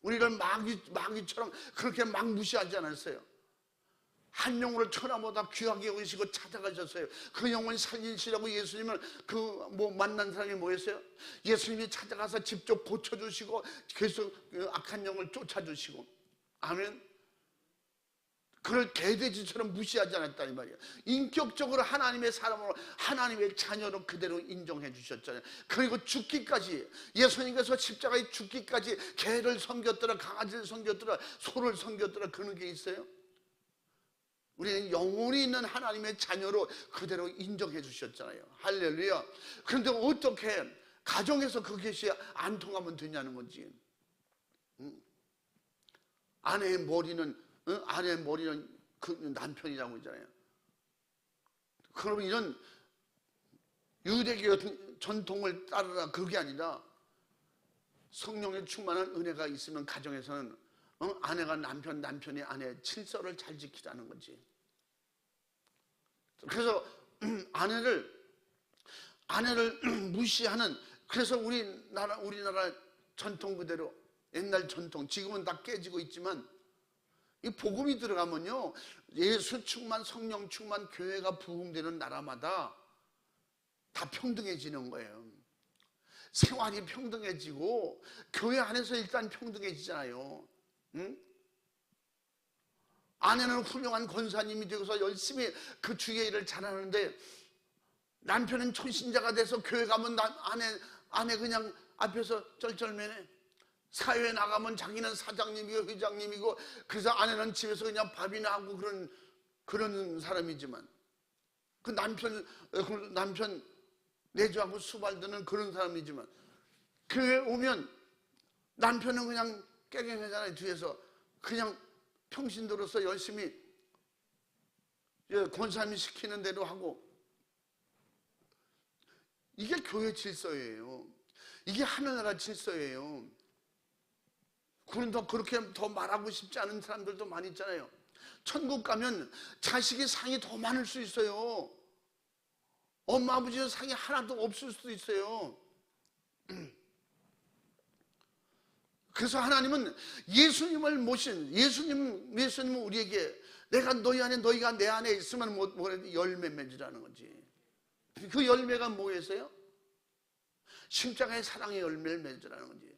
우리를 마귀처럼 그렇게 막 무시하지 않았어요. 한 영혼을 천하보다 귀하게 여기시고 찾아가셨어요. 그 영혼 살리시라고 예수님을 만난 사람이 뭐였어요? 예수님이 찾아가서 직접 고쳐주시고 계속 악한 영을 쫓아주시고, 아멘. 그걸 개돼지처럼 무시하지 않았다 이 말이에요. 인격적으로 하나님의 사람으로, 하나님의 자녀로 그대로 인정해 주셨잖아요. 그리고 죽기까지, 예수님께서 십자가에 죽기까지 개를 섬겼더라, 강아지를 섬겼더라, 소를 섬겼더라, 그런 게 있어요? 우리는 영혼이 있는 하나님의 자녀로 그대로 인정해 주셨잖아요. 할렐루야. 그런데 어떻게 가정에서 그것이 안 통하면 되냐는 건지. 아내의 머리는 그 남편이라고 하잖아요. 그러면 이런 유대교 전통을 따르라, 그게 아니라 성령의 충만한 은혜가 있으면 가정에서는 아내가 남편이 아내의 질서를 잘 지키자는 거지. 그래서 아내를 무시하는, 그래서 우리나라 전통 그대로, 옛날 전통, 지금은 다 깨지고 있지만, 이 복음이 들어가면요, 예수 충만, 성령 충만, 교회가 부흥되는 나라마다 다 평등해지는 거예요. 생활이 평등해지고 교회 안에서 일단 평등해지잖아요. 응? 아내는 훌륭한 권사님이 되고서 열심히 그 주의 일을 잘하는데, 남편은 초신자가 돼서 교회 가면 아내 그냥 앞에서 쩔쩔매네. 사회에 나가면 자기는 사장님이고 회장님이고, 그래서 아내는 집에서 그냥 밥이나 하고 그런 사람이지만, 그 남편 내조하고 수발드는 그런 사람이지만, 교회 오면 남편은 그냥 깨갱하잖아요. 뒤에서 그냥 평신도로서 열심히 권사님이 시키는 대로 하고. 이게 교회 질서예요. 이게 하늘나라 질서예요. 그렇게 더 말하고 싶지 않은 사람들도 많이 있잖아요. 천국 가면 자식의 상이 더 많을 수 있어요. 엄마 아버지의 상이 하나도 없을 수도 있어요. 그래서 하나님은 예수님은 우리에게, 내가 너희 안에, 너희가 내 안에 있으면 열매 맺으라는 거지. 그 열매가 뭐였어요? 십자가의 사랑의 열매를 맺으라는 거지.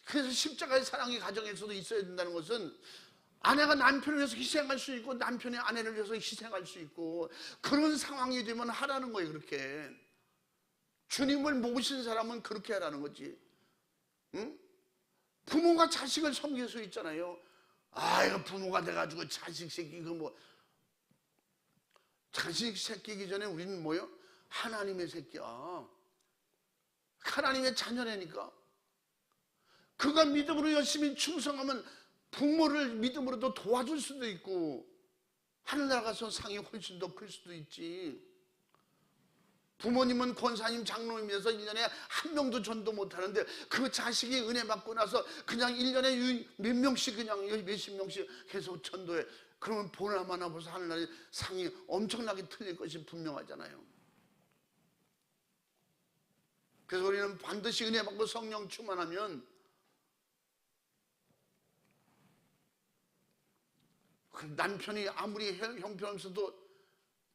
그래서 십자가의 사랑이 가정에서도 있어야 된다는 것은, 아내가 남편을 위해서 희생할 수 있고 남편이 아내를 위해서 희생할 수 있고, 그런 상황이 되면 하라는 거예요. 그렇게 주님을 모신 사람은 그렇게 하라는 거지. 응? 부모가 자식을 섬길 수 있잖아요. 이거 부모가 돼가지고 자식 새끼고 자식 새끼기 전에 우리는 뭐요? 하나님의 새끼야. 하나님의 자녀라니까. 그가 믿음으로 열심히 충성하면 부모를 믿음으로도 도와줄 수도 있고, 하늘나라 가서 상이 훨씬 더 클 수도 있지. 부모님은 권사님, 장로님에서 1년에 한 명도 전도 못하는데, 그 자식이 은혜 받고 나서 그냥 1년에 몇 명씩, 그냥 몇십 명씩 계속 전도해. 그러면 보나마나 벌써 하늘나라의 상이 엄청나게 틀릴 것이 분명하잖아요. 그래서 우리는 반드시 은혜 받고 성령 충만하면 남편이 아무리 형편없어도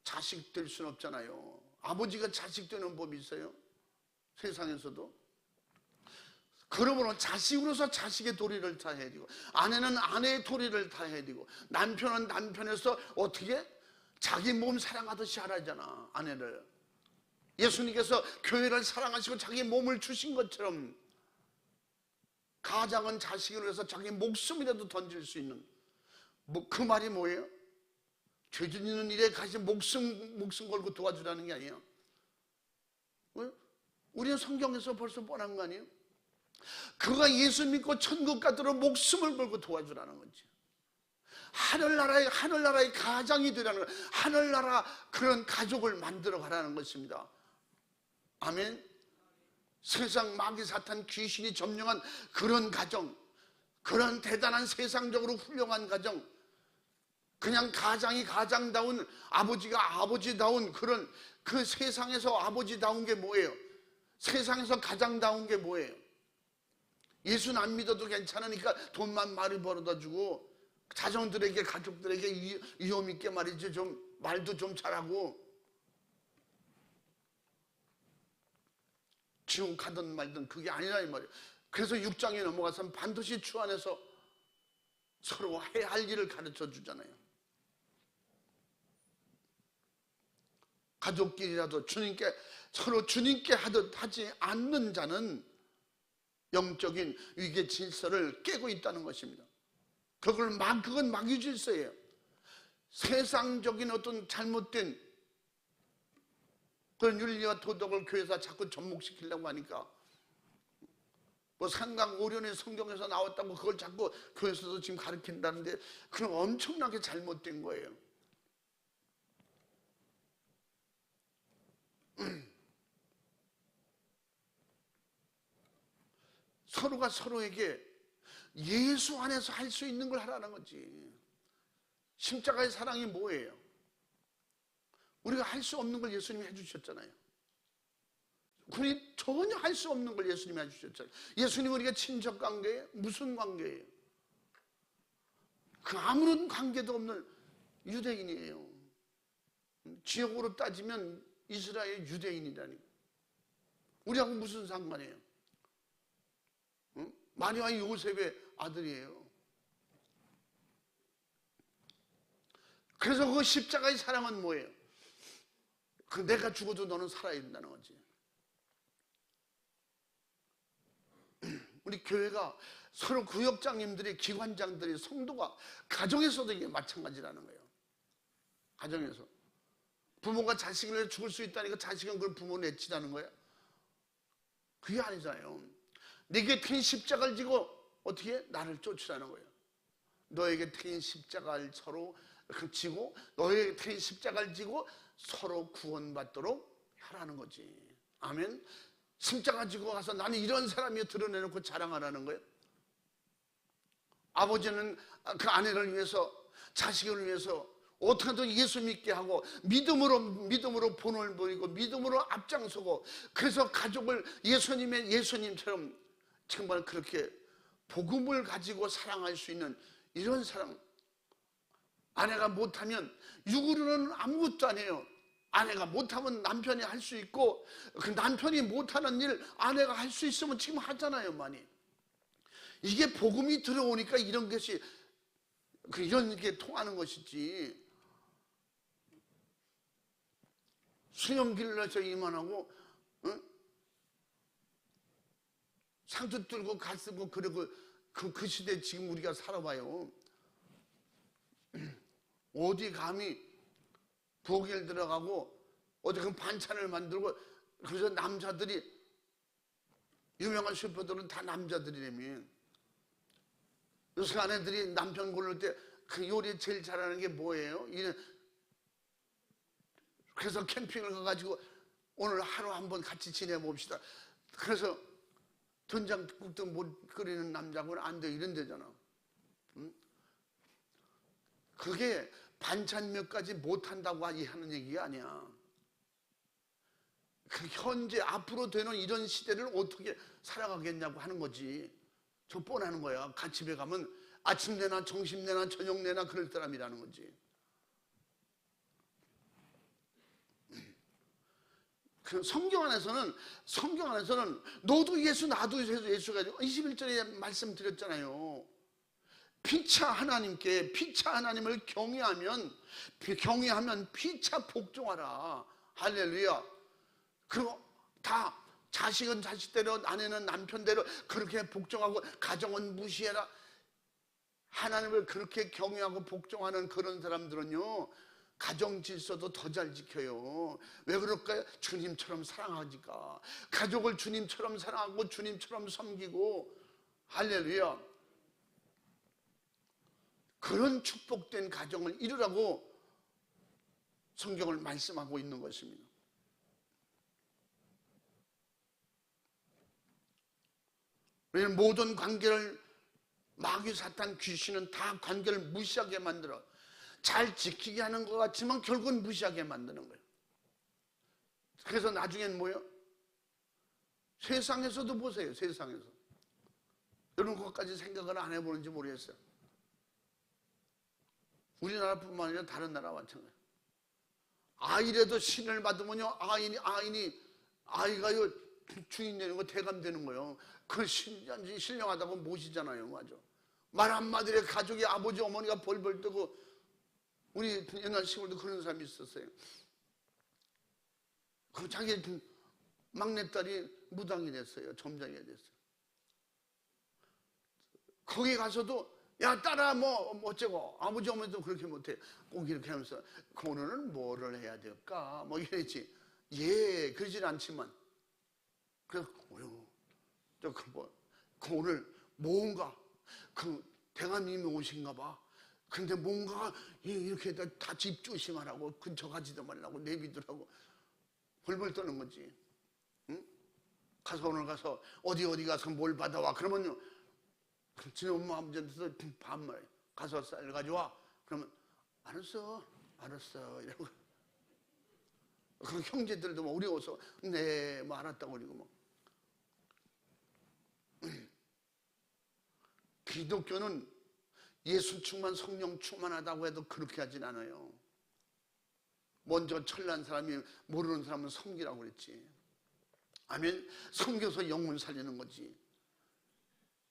자식 될 수는 없잖아요. 아버지가 자식 되는 법이 있어요, 세상에서도. 그러므로 자식으로서 자식의 도리를 다 해야 되고, 아내는 아내의 도리를 다 해야 되고, 남편은 남편에서 어떻게 자기 몸 사랑하듯이 하라잖아, 아내를. 예수님께서 교회를 사랑하시고 자기 몸을 주신 것처럼, 가장은 자식을 위해서 자기 목숨이라도 던질 수 있는, 그 말이 뭐예요? 죄진 있는 일에 가시 목숨 걸고 도와주라는 게 아니에요. 우리는 성경에서 벌써 뻔한 거 아니에요? 그가 예수 믿고 천국 가도록 목숨을 걸고 도와주라는 거지. 하늘나라의 가장이 되라는 거예요. 하늘나라 그런 가족을 만들어 가라는 것입니다. 아멘. 세상 마귀 사탄 귀신이 점령한 그런 가정, 그런 대단한 세상적으로 훌륭한 가정, 그냥 가장이 가장다운, 아버지가 아버지다운 그런 그 세상에서 아버지다운 게 뭐예요? 세상에서 가장다운 게 뭐예요? 예수는 안 믿어도 괜찮으니까 돈만 많이 벌어다 주고 자녀들에게, 가족들에게 위험 있게 말이죠, 좀 말도 좀 잘하고 지옥 가든 말든 그게 아니라 이 말이에요. 그래서 6장에 넘어가서는 반드시 주 안에서 서로 해야 할 일을 가르쳐 주잖아요. 가족끼리라도 서로 주님께 하듯 하지 않는 자는 영적인 위계 질서를 깨고 있다는 것입니다. 그건 마귀 질서예요. 세상적인 어떤 잘못된 그런 윤리와 도덕을 교회에서 자꾸 접목시키려고 하니까, 뭐 상강오련의 성경에서 나왔다고 그걸 자꾸 교회에서도 지금 가르친다는데 그건 엄청나게 잘못된 거예요. 서로가 서로에게 예수 안에서 할 수 있는 걸 하라는 거지. 십자가의 사랑이 뭐예요? 우리가 할 수 없는 걸 예수님이 해주셨잖아요. 우리 전혀 할 수 없는 걸 예수님이 해주셨잖아요. 예수님 우리가 친척 관계예요? 무슨 관계예요? 그 아무런 관계도 없는 유대인이에요. 지역으로 따지면 이스라엘 유대인이라니. 우리하고 무슨 상관이에요? 마리아 요셉의 아들이에요. 그래서 그 십자가의 사랑은 뭐예요? 그 내가 죽어도 너는 살아야 된다는 거지. 우리 교회가 서로 구역장님들이, 기관장들이, 성도가 가정에서도 이게 마찬가지라는 거예요. 가정에서 부모가 자식을 위해 죽을 수 있다니까 자식은 그걸 부모 내치라는 거예요? 그게 아니잖아요. 내게 태인 십자가를 지고 어떻게 나를 쫓으라는 거예요. 너에게 태인 십자가를 서로 지고, 너에게 태인 십자가를 지고 서로 구원받도록 하라는 거지. 아멘. 십자가 지고 가서 나는 이런 사람이여 드러내놓고 자랑하라는 거예요. 아버지는 그 아내를 위해서, 자식을 위해서 어떻게든 예수 믿게 하고 믿음으로 본을 보이고 믿음으로 앞장서고, 그래서 가족을 예수님처럼 정말 그렇게 복음을 가지고 사랑할 수 있는 이런 사랑. 아내가 못하면 육으로는 아무것도 아니에요. 아내가 못하면 남편이 할 수 있고, 그 남편이 못하는 일 아내가 할 수 있으면 지금 하잖아요, 많이. 이게 복음이 들어오니까 이런 것이, 이런 게 통하는 것이지. 수염길러서 이만하고, 응? 상투 뚫고 가 쓰고 그러고 그 시대에 지금 우리가 살아봐요. 어디 감히 부엌에 들어가고 어디 그 반찬을 만들고, 그래서 남자들이, 유명한 셰프들은 다 남자들이라며. 요새 아내들이 남편 고를 때 그 요리 제일 잘하는 게 뭐예요? 그래서 캠핑을 가가지고 오늘 하루 한번 같이 지내봅시다. 그래서 된장국도 못 끓이는 남자고는 안 돼, 이런 데잖아. 응? 그게 반찬 몇 가지 못한다고 하는 얘기가 아니야. 그 현재 앞으로 되는 이런 시대를 어떻게 살아가겠냐고 하는 거지. 저 뻔하는 거야. 집에 가면 아침 내나 점심 내나 저녁 내나 그럴 사람이라는 거지. 그 성경 안에서는 너도 예수 나도 예수 가지고 21절에 말씀드렸잖아요. 피차 하나님을 경외하면 피차 복종하라. 할렐루야. 그리고 다 자식은 자식대로, 아내는 남편대로 그렇게 복종하고, 가정은 무시해라. 하나님을 그렇게 경외하고 복종하는 그런 사람들은요, 가정 질서도 더 잘 지켜요. 왜 그럴까요? 주님처럼 사랑하니까. 가족을 주님처럼 사랑하고 주님처럼 섬기고. 할렐루야. 그런 축복된 가정을 이루라고 성경을 말씀하고 있는 것입니다. 왜냐하면 모든 관계를 마귀, 사탄, 귀신은 다 관계를 무시하게 만들어 잘 지키게 하는 것 같지만 결국은 무시하게 만드는 거예요. 그래서 나중엔 뭐예요? 세상에서도 보세요. 세상에서 이런 것까지 생각을 안 해보는지 모르겠어요. 우리나라뿐만 아니라 다른 나라와 마찬가지예요. 아이라도 신을 받으면요, 아이가요 주인 되는 거, 대감 되는 거예요. 그 신령하다고 모시잖아요. 맞아. 말 한마디에 가족이, 아버지 어머니가 벌벌 뜨고. 우리 옛날 시골도 그런 사람이 있었어요. 그 자기 막내딸이 무당이 됐어요. 점장이 됐어요. 거기 가서도 야 딸아 뭐 어쩌고, 아버지 어머니도 그렇게 못해. 꼭 이렇게 하면서 그 오늘은 뭐를 해야 될까 뭐 이랬지. 예, 그러진 않지만 그래서 그 오늘 뭔가 그 대감님이 오신가 봐. 근데 뭔가 이렇게 다 집 조심하라고, 근처 가지도 말라고 내비두라고 벌벌 떠는 거지. 응? 가서 오늘 가서 어디 가서 뭘 받아와. 그러면요, 진짜 엄마 아버지한테서 반말 가서 쌀 가져와. 그러면 알았어 이러고. 그 형제들도 뭐 어려워서 네 뭐 알았다고 그러고 뭐. 기독교는 예수 충만, 성령 충만하다고 해도 그렇게 하진 않아요. 먼저 천난 사람이 모르는 사람은 섬기라고 그랬지. 아멘. 섬겨서 영혼 살리는 거지.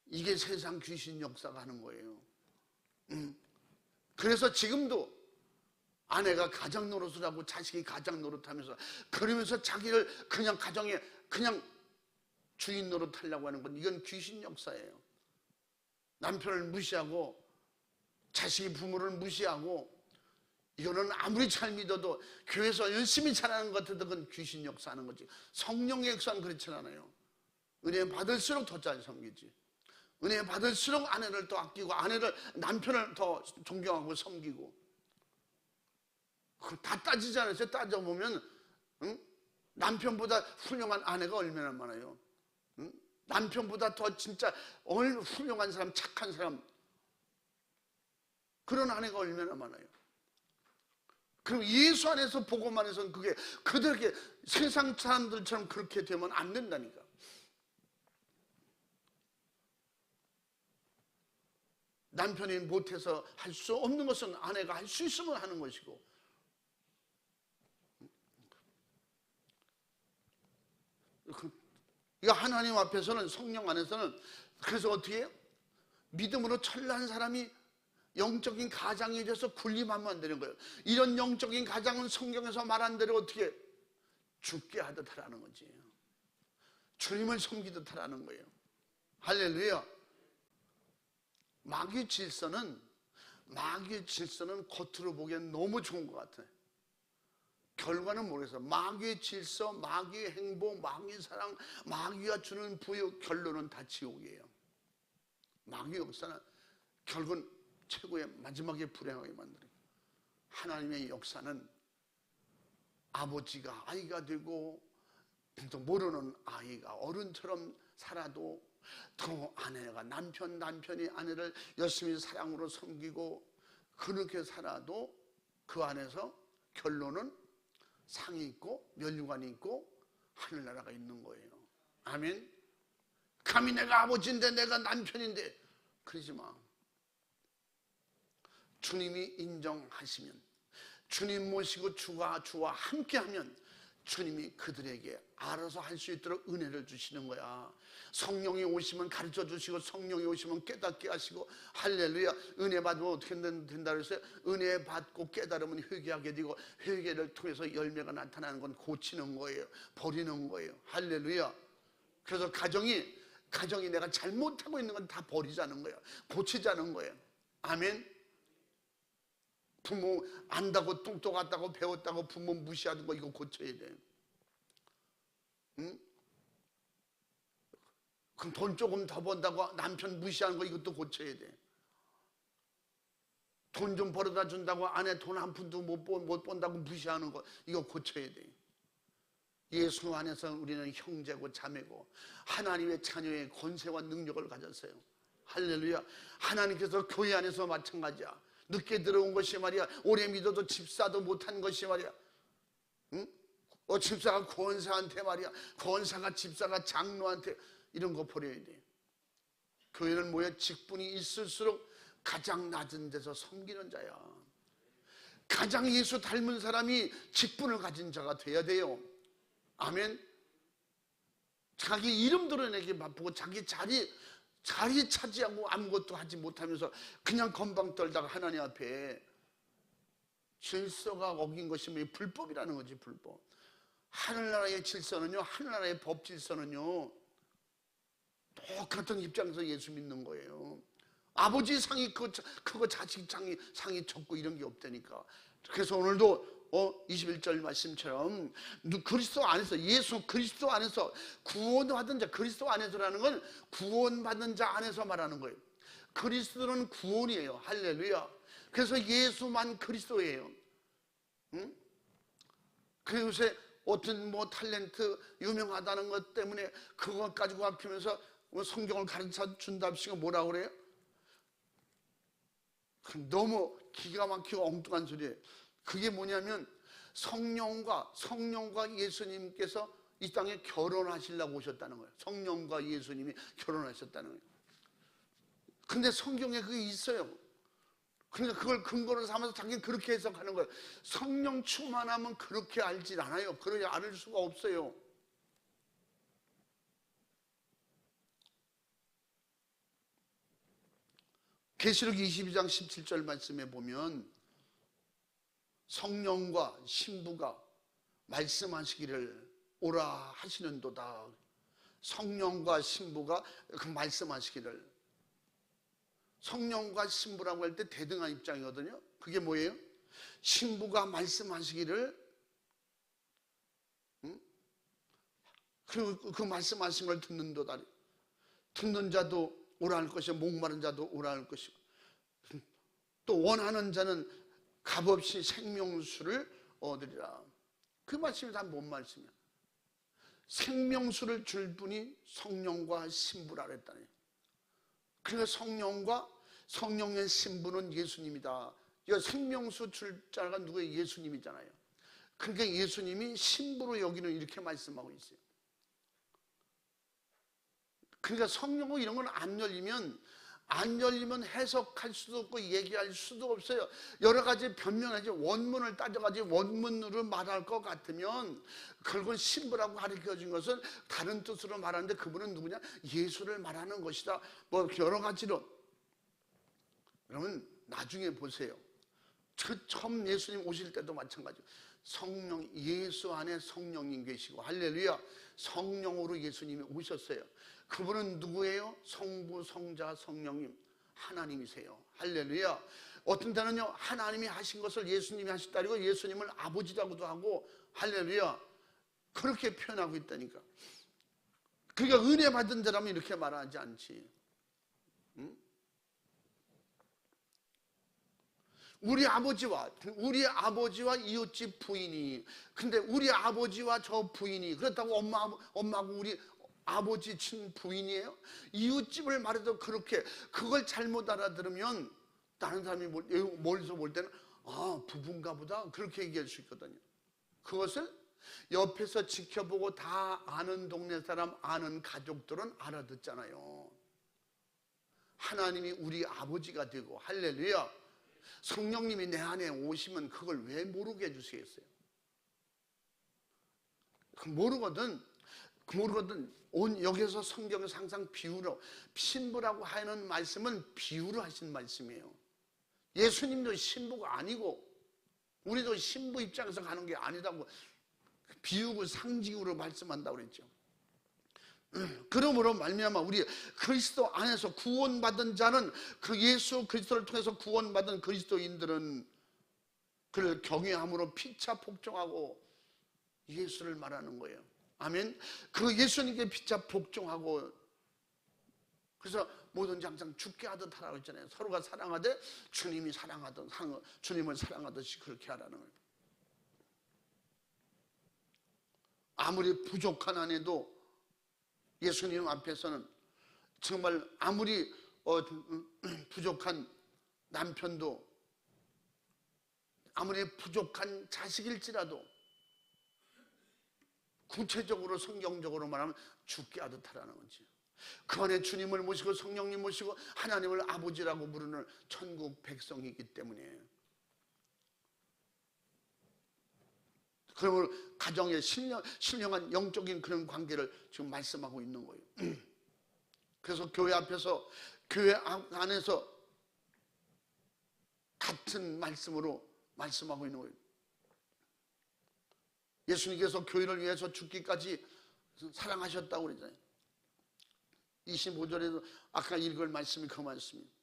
이게 세상 귀신 역사가 하는 거예요. 그래서 지금도 아내가 가장 노릇을 하고 자식이 가장 노릇하면서, 그러면서 자기를 그냥 가정에 그냥 주인 노릇하려고 하는 건, 이건 귀신 역사예요. 남편을 무시하고 자식이 부모를 무시하고, 이거는 아무리 잘 믿어도 교회에서 열심히 잘하는 것 같아도 그건 귀신 역사하는 거지. 성령의 역사는 그렇지 않아요. 은혜 받을수록 더 잘 섬기지. 은혜 받을수록 아내를 더 아끼고, 남편을 더 존경하고 섬기고. 다 따지지 않았어요? 따져보면 남편보다 훌륭한 아내가 얼마나 많아요. 남편보다 더 진짜 훌륭한 사람, 착한 사람, 그런 아내가 얼마나 많아요. 그럼 예수 안에서 복음 안에서는 그게 그들에게 세상 사람들처럼 그렇게 되면 안 된다니까. 남편이 못해서 할 수 없는 것은 아내가 할 수 있으면 하는 것이고, 이거 하나님 앞에서는, 성령 안에서는, 그래서 어떻게 해요? 믿음으로 철난 사람이 영적인 가장이 돼서 군림하면 안 되는 거예요. 이런 영적인 가장은 성경에서 말한 대로 어떻게 죽게 하듯 하라는 거지. 주님을 섬기듯 하라는 거예요. 할렐루야. 마귀의 질서는 겉으로 보기엔 너무 좋은 것 같아요. 결과는 모르겠어요. 마귀의 질서, 마귀의 행복, 마귀의 사랑, 마귀가 주는 부여, 결론은 다 지옥이에요. 마귀의 역사는 결국은 최고의 마지막에 불행하게 만들어요. 하나님의 역사는 아버지가 아이가 되고, 또 모르는 아이가 어른처럼 살아도, 또 아내가 남편이 아내를 열심히 사랑으로 섬기고, 그렇게 살아도 그 안에서 결론은 상이 있고 면류관이 있고 하늘나라가 있는 거예요. 아멘. 감히 내가 아버지인데, 내가 남편인데, 그러지 마. 주님이 인정하시면, 주님 모시고 주와 함께하면 주님이 그들에게 알아서 할 수 있도록 은혜를 주시는 거야. 성령이 오시면 가르쳐 주시고, 성령이 오시면 깨닫게 하시고. 할렐루야. 은혜 받으면 어떻게 된다 그랬어요? 은혜 받고 깨달으면 회개하게 되고, 회개를 통해서 열매가 나타나는 건 고치는 거예요. 버리는 거예요. 할렐루야. 그래서 가정이 내가 잘못하고 있는 건 다 버리자는 거예요. 고치자는 거예요. 아멘. 부모 안다고, 똑똑하다고, 배웠다고 부모 무시하는 거, 이거 고쳐야 돼. 응? 그럼 돈 조금 더 번다고 남편 무시하는 거, 이것도 고쳐야 돼. 돈 좀 벌어다 준다고 아내 돈 한 푼도 못 번다고 무시하는 거, 이거 고쳐야 돼요. 예수 안에서 우리는 형제고 자매고 하나님의 자녀의 권세와 능력을 가졌어요. 할렐루야. 하나님께서 교회 안에서 마찬가지야. 늦게 들어온 것이 말이야, 오래 믿어도 집사도 못한 것이 말이야, 응? 집사가 권사한테 말이야, 권사가 집사가 장로한테 이런 거 버려야 돼. 교회는 뭐야? 직분이 있을수록 가장 낮은 데서 섬기는 자야. 가장 예수 닮은 사람이 직분을 가진 자가 돼야 돼요. 아멘. 자기 이름 드러내기 바쁘고 자기 자리 차지하고 아무것도 하지 못하면서 그냥 건방 떨다가 하나님 앞에 질서가 어긴 것이면 불법이라는 거지. 불법. 하늘나라의 질서는요, 하늘나라의 법 질서는요, 똑같은 입장에서 예수 믿는 거예요. 아버지 상이 크고 자식 상이 적고 이런 게 없다니까. 그래서 오늘도 21절 말씀처럼 그리스도 안에서, 예수 그리스도 안에서 구원받은 자, 그리스도 안에서라는 건 구원받은 자 안에서 말하는 거예요. 그리스도는 구원이에요. 할렐루야. 그래서 예수만 그리스도예요. 응? 그 요새 어떤 뭐 탤런트 유명하다는 것 때문에 그것 가지고 아끼면서 성경을 가르쳐 준답시고 뭐라고 그래요? 너무 기가 막히고 엉뚱한 소리예요. 그게 뭐냐면 성령과 예수님께서 이 땅에 결혼하시려고 오셨다는 거예요. 성령과 예수님이 결혼하셨다는 거예요. 근데 성경에 그게 있어요. 그러니까 그걸 근거로 삼아서 자기는 그렇게 해석하는 거예요. 성령 충만하면 그렇게 알질 않아요. 그러지 않을 수가 없어요. 계시록 22장 17절 말씀에 보면 성령과 신부가 말씀하시기를 오라 하시는도다. 성령과 신부가 그 말씀하시기를. 성령과 신부라고 할 때 대등한 입장이거든요. 그게 뭐예요? 신부가 말씀하시기를, 그리고 그 말씀하신 걸 듣는도다. 듣는 자도 오라 할 것이고 목마른 자도 오라 할 것이고 또 원하는 자는 값없이 생명수를 얻으리라. 그 말씀이 다 뭔 말씀이야? 생명수를 줄 분이 성령과 신부라 그랬다니. 그러니까 성령과 성령의 신부는 예수님이다. 이 생명수 줄 자가 누구예요? 예수님이잖아요. 그러니까 예수님이 신부로 여기는 이렇게 말씀하고 있어요. 그러니까 성령은 이런 건 안 열리면 해석할 수도 없고 얘기할 수도 없어요. 여러 가지 변명하지, 원문을 따져가지고 원문으로 말할 것 같으면 그건 신부라고 가르쳐준 것은 다른 뜻으로 말하는데 그분은 누구냐? 예수를 말하는 것이다. 뭐 여러 가지로. 여러분 나중에 보세요. 처음 예수님 오실 때도 마찬가지예요. 성령, 예수 안에 성령님 계시고, 할렐루야. 성령으로 예수님이 오셨어요. 그분은 누구예요? 성부, 성자, 성령님, 하나님이세요. 할렐루야. 어떤 때는요, 하나님이 하신 것을 예수님이 하셨다 그리고 예수님을 아버지라고도 하고, 할렐루야. 그렇게 표현하고 있다니까. 그러니까 은혜 받은 자라면 이렇게 말하지 않지. 응? 우리 아버지와 이웃집 부인이, 근데 우리 아버지와 저 부인이, 그렇다고 엄마하고 우리 아버지 친 부인이에요? 이웃집을 말해도 그렇게, 그걸 잘못 알아들으면 다른 사람이 멀리서 볼 때는 부부인가 보다 그렇게 얘기할 수 있거든요. 그것을 옆에서 지켜보고 다 아는 동네 사람, 아는 가족들은 알아듣잖아요. 하나님이 우리 아버지가 되고, 할렐루야. 성령님이 내 안에 오시면 그걸 왜 모르게 해주시겠어요? 모르거든. 여기서 성경에서 항상 비유로, 신부라고 하는 말씀은 비유로 하신 말씀이에요. 예수님도 신부가 아니고 우리도 신부 입장에서 가는 게 아니라고 비유고 상징으로 말씀한다고 그랬죠. 그러므로 말미암아 우리 그리스도 안에서 구원받은 자는, 그 예수 그리스도를 통해서 구원받은 그리스도인들은 그를 경외함으로 피차 복종하고 예수를 말하는 거예요. 아멘. 그 예수님께 피차 복종하고 그래서 뭐든지 항상 죽게 하듯 하라고 했잖아요. 서로가 사랑하되 주님이 사랑하던 주님을 사랑하듯이 그렇게 하라는 거예요. 아무리 부족한 아내도 예수님 앞에서는 정말 아무리 부족한 남편도 아무리 부족한 자식일지라도 구체적으로 성경적으로 말하면 죽게 하듯 하라는 거지. 그 안에 주님을 모시고 성령님 모시고 하나님을 아버지라고 부르는 천국 백성이기 때문에 그러므로 가정의 신령한 영적인 그런 관계를 지금 말씀하고 있는 거예요. 그래서 교회 앞에서 교회 안에서 같은 말씀으로 말씀하고 있는 거예요. 예수님께서 교회를 위해서 죽기까지 사랑하셨다고 그러잖아요. 25절에도 아까 읽을 말씀이 그 말씀입니다.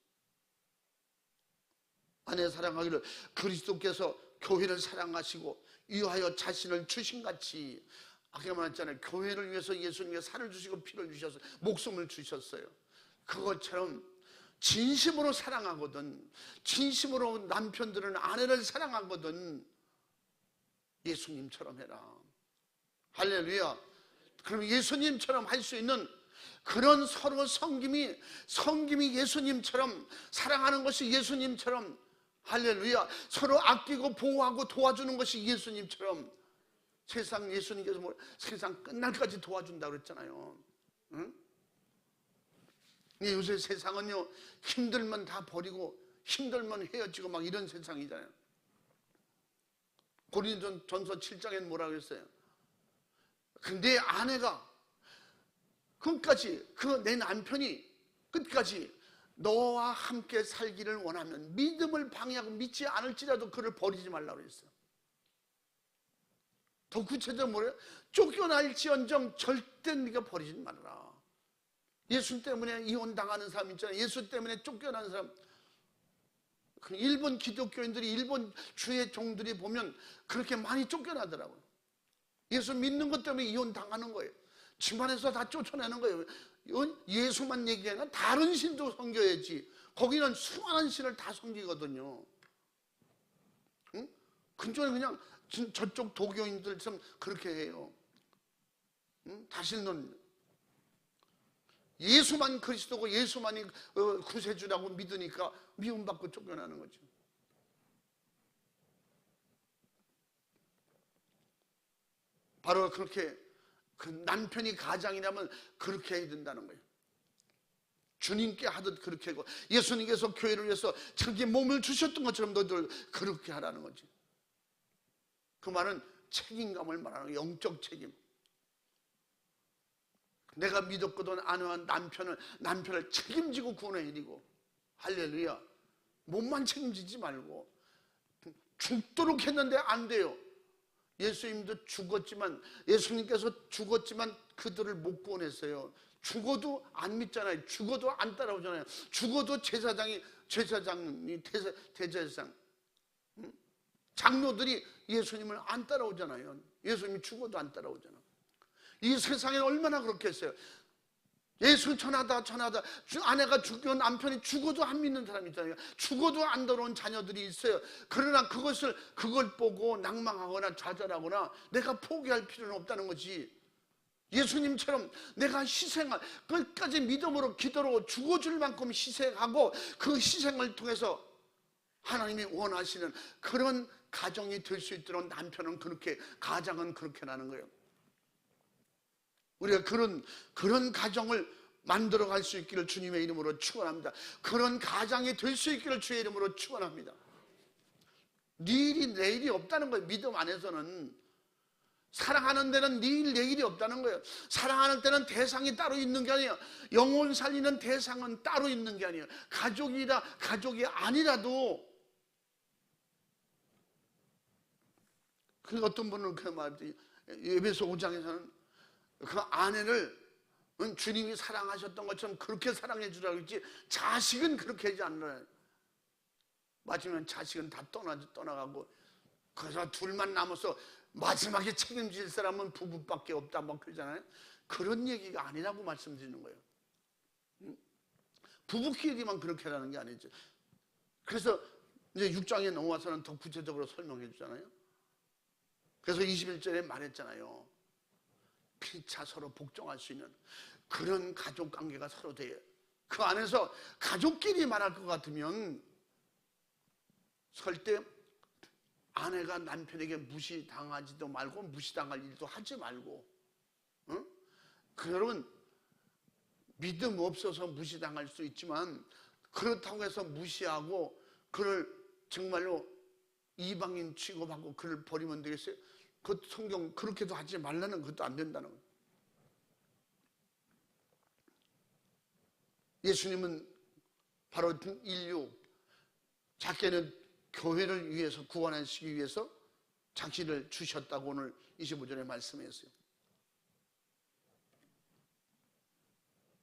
아내 사랑하기를 그리스도께서 교회를 사랑하시고 위하여 자신을 주신 같이, 아까 말했잖아요. 교회를 위해서 예수님께서 살을 주시고 피를 주셔서 목숨을 주셨어요. 그것처럼 진심으로 사랑하거든, 진심으로 남편들은 아내를 사랑하거든 예수님처럼 해라. 할렐루야. 그럼 예수님처럼 할 수 있는 그런 서로 섬김이 예수님처럼 사랑하는 것이 예수님처럼, 할렐루야, 서로 아끼고 보호하고 도와주는 것이 예수님처럼, 세상 예수님께서 세상 끝날까지 도와준다고 그랬잖아요. 응? 요새 세상은요, 힘들면 다 버리고 힘들면 헤어지고 막 이런 세상이잖아요. 고린도전서 7장에는 뭐라고 했어요? 내 아내가 끝까지, 내 남편이 끝까지 너와 함께 살기를 원하면 믿음을 방해하고 믿지 않을지라도 그를 버리지 말라고 했어요. 더 구체적으로 뭐래요? 쫓겨날지언정 절대 네가 버리지 말아라. 예수 때문에 이혼당하는 사람 있잖아요. 예수 때문에 쫓겨나는 사람. 일본 기독교인들이, 일본 주의 종들이 보면 그렇게 많이 쫓겨나더라고요. 예수 믿는 것 때문에 이혼당하는 거예요. 집안에서 다 쫓아내는 거예요. 예수만 얘기하면 다른 신도 섬겨야지. 거기는 수많은 신을 다 섬기거든요. 응? 근처에 그냥 저쪽 도교인들처럼 그렇게 해요. 응? 다시는 예수만 그리스도고 예수만이 구세주라고 믿으니까 미움받고 쫓겨나는 거죠. 바로 그렇게 그 남편이 가장이라면 그렇게 해야 된다는 거예요. 주님께 하듯 그렇게 하고, 예수님께서 교회를 위해서 자기 몸을 주셨던 것처럼 너희들 그렇게 하라는 거지. 그 말은 책임감을 말하는 거예요. 영적 책임. 내가 믿었거든 아내와 남편을 책임지고 구원해 드리고, 할렐루야. 몸만 책임지지 말고 죽도록 했는데 안 돼요. 예수님도 죽었지만, 예수님께서 죽었지만 그들을 못 구원했어요. 죽어도 안 믿잖아요. 죽어도 안 따라오잖아요. 죽어도 제사장이 대제사장, 장로들이 예수님을 안 따라오잖아요. 예수님이 죽어도 안 따라오잖아요. 이 세상에 얼마나 그렇게 했어요. 예수 전하다 아내가 죽고 남편이 죽어도 안 믿는 사람이 있잖아요. 죽어도 안 들어온 자녀들이 있어요. 그러나 그걸 보고 낭망하거나 좌절하거나 내가 포기할 필요는 없다는 거지. 예수님처럼 내가 희생할, 끝까지 믿음으로 기도로 죽어줄 만큼 희생하고 그 희생을 통해서 하나님이 원하시는 그런 가정이 될 수 있도록 남편은 그렇게, 가장은 그렇게 나는 거예요. 우리가 그런 가정을 만들어갈 수 있기를 주님의 이름으로 축원합니다. 그런 가장이 될 수 있기를 주의 이름으로 축원합니다. 네 일이 내 일이 없다는 거예요. 믿음 안에서는 사랑하는 데는 네 일, 내 일이 없다는 거예요. 사랑하는 때는 대상이 따로 있는 게 아니에요. 영혼 살리는 대상은 따로 있는 게 아니에요. 가족이 아니라도, 그 어떤 분은 그 말이지, 에베소 5장에서는 그 아내를 주님이 사랑하셨던 것처럼 그렇게 사랑해 주라고 했지, 자식은 그렇게 하지 않나요? 마지막에 자식은 다 떠나가고, 그래서 둘만 남아서 마지막에 책임질 사람은 부부밖에 없다 막 그러잖아요. 그런 얘기가 아니라고 말씀드리는 거예요. 부부끼리만 그렇게 하라는 게 아니죠. 그래서 이제 6장에 넘어와서는 더 구체적으로 설명해 주잖아요. 그래서 21절에 말했잖아요. 피차 서로 복종할 수 있는 그런 가족 관계가 서로 돼요. 그 안에서 가족끼리 말할 것 같으면 절대 아내가 남편에게 무시당하지도 말고 무시당할 일도 하지 말고, 응? 여러분, 믿음 없어서 무시당할 수 있지만 그렇다고 해서 무시하고 그를 정말로 이방인 취급하고 그를 버리면 되겠어요? 그 성경 그렇게도 하지 말라는 것도 안 된다는 거예요. 예수님은 바로 인류, 작게는 교회를 위해서 구원하시기 위해서 자신을 주셨다고 오늘 25절에 말씀했어요.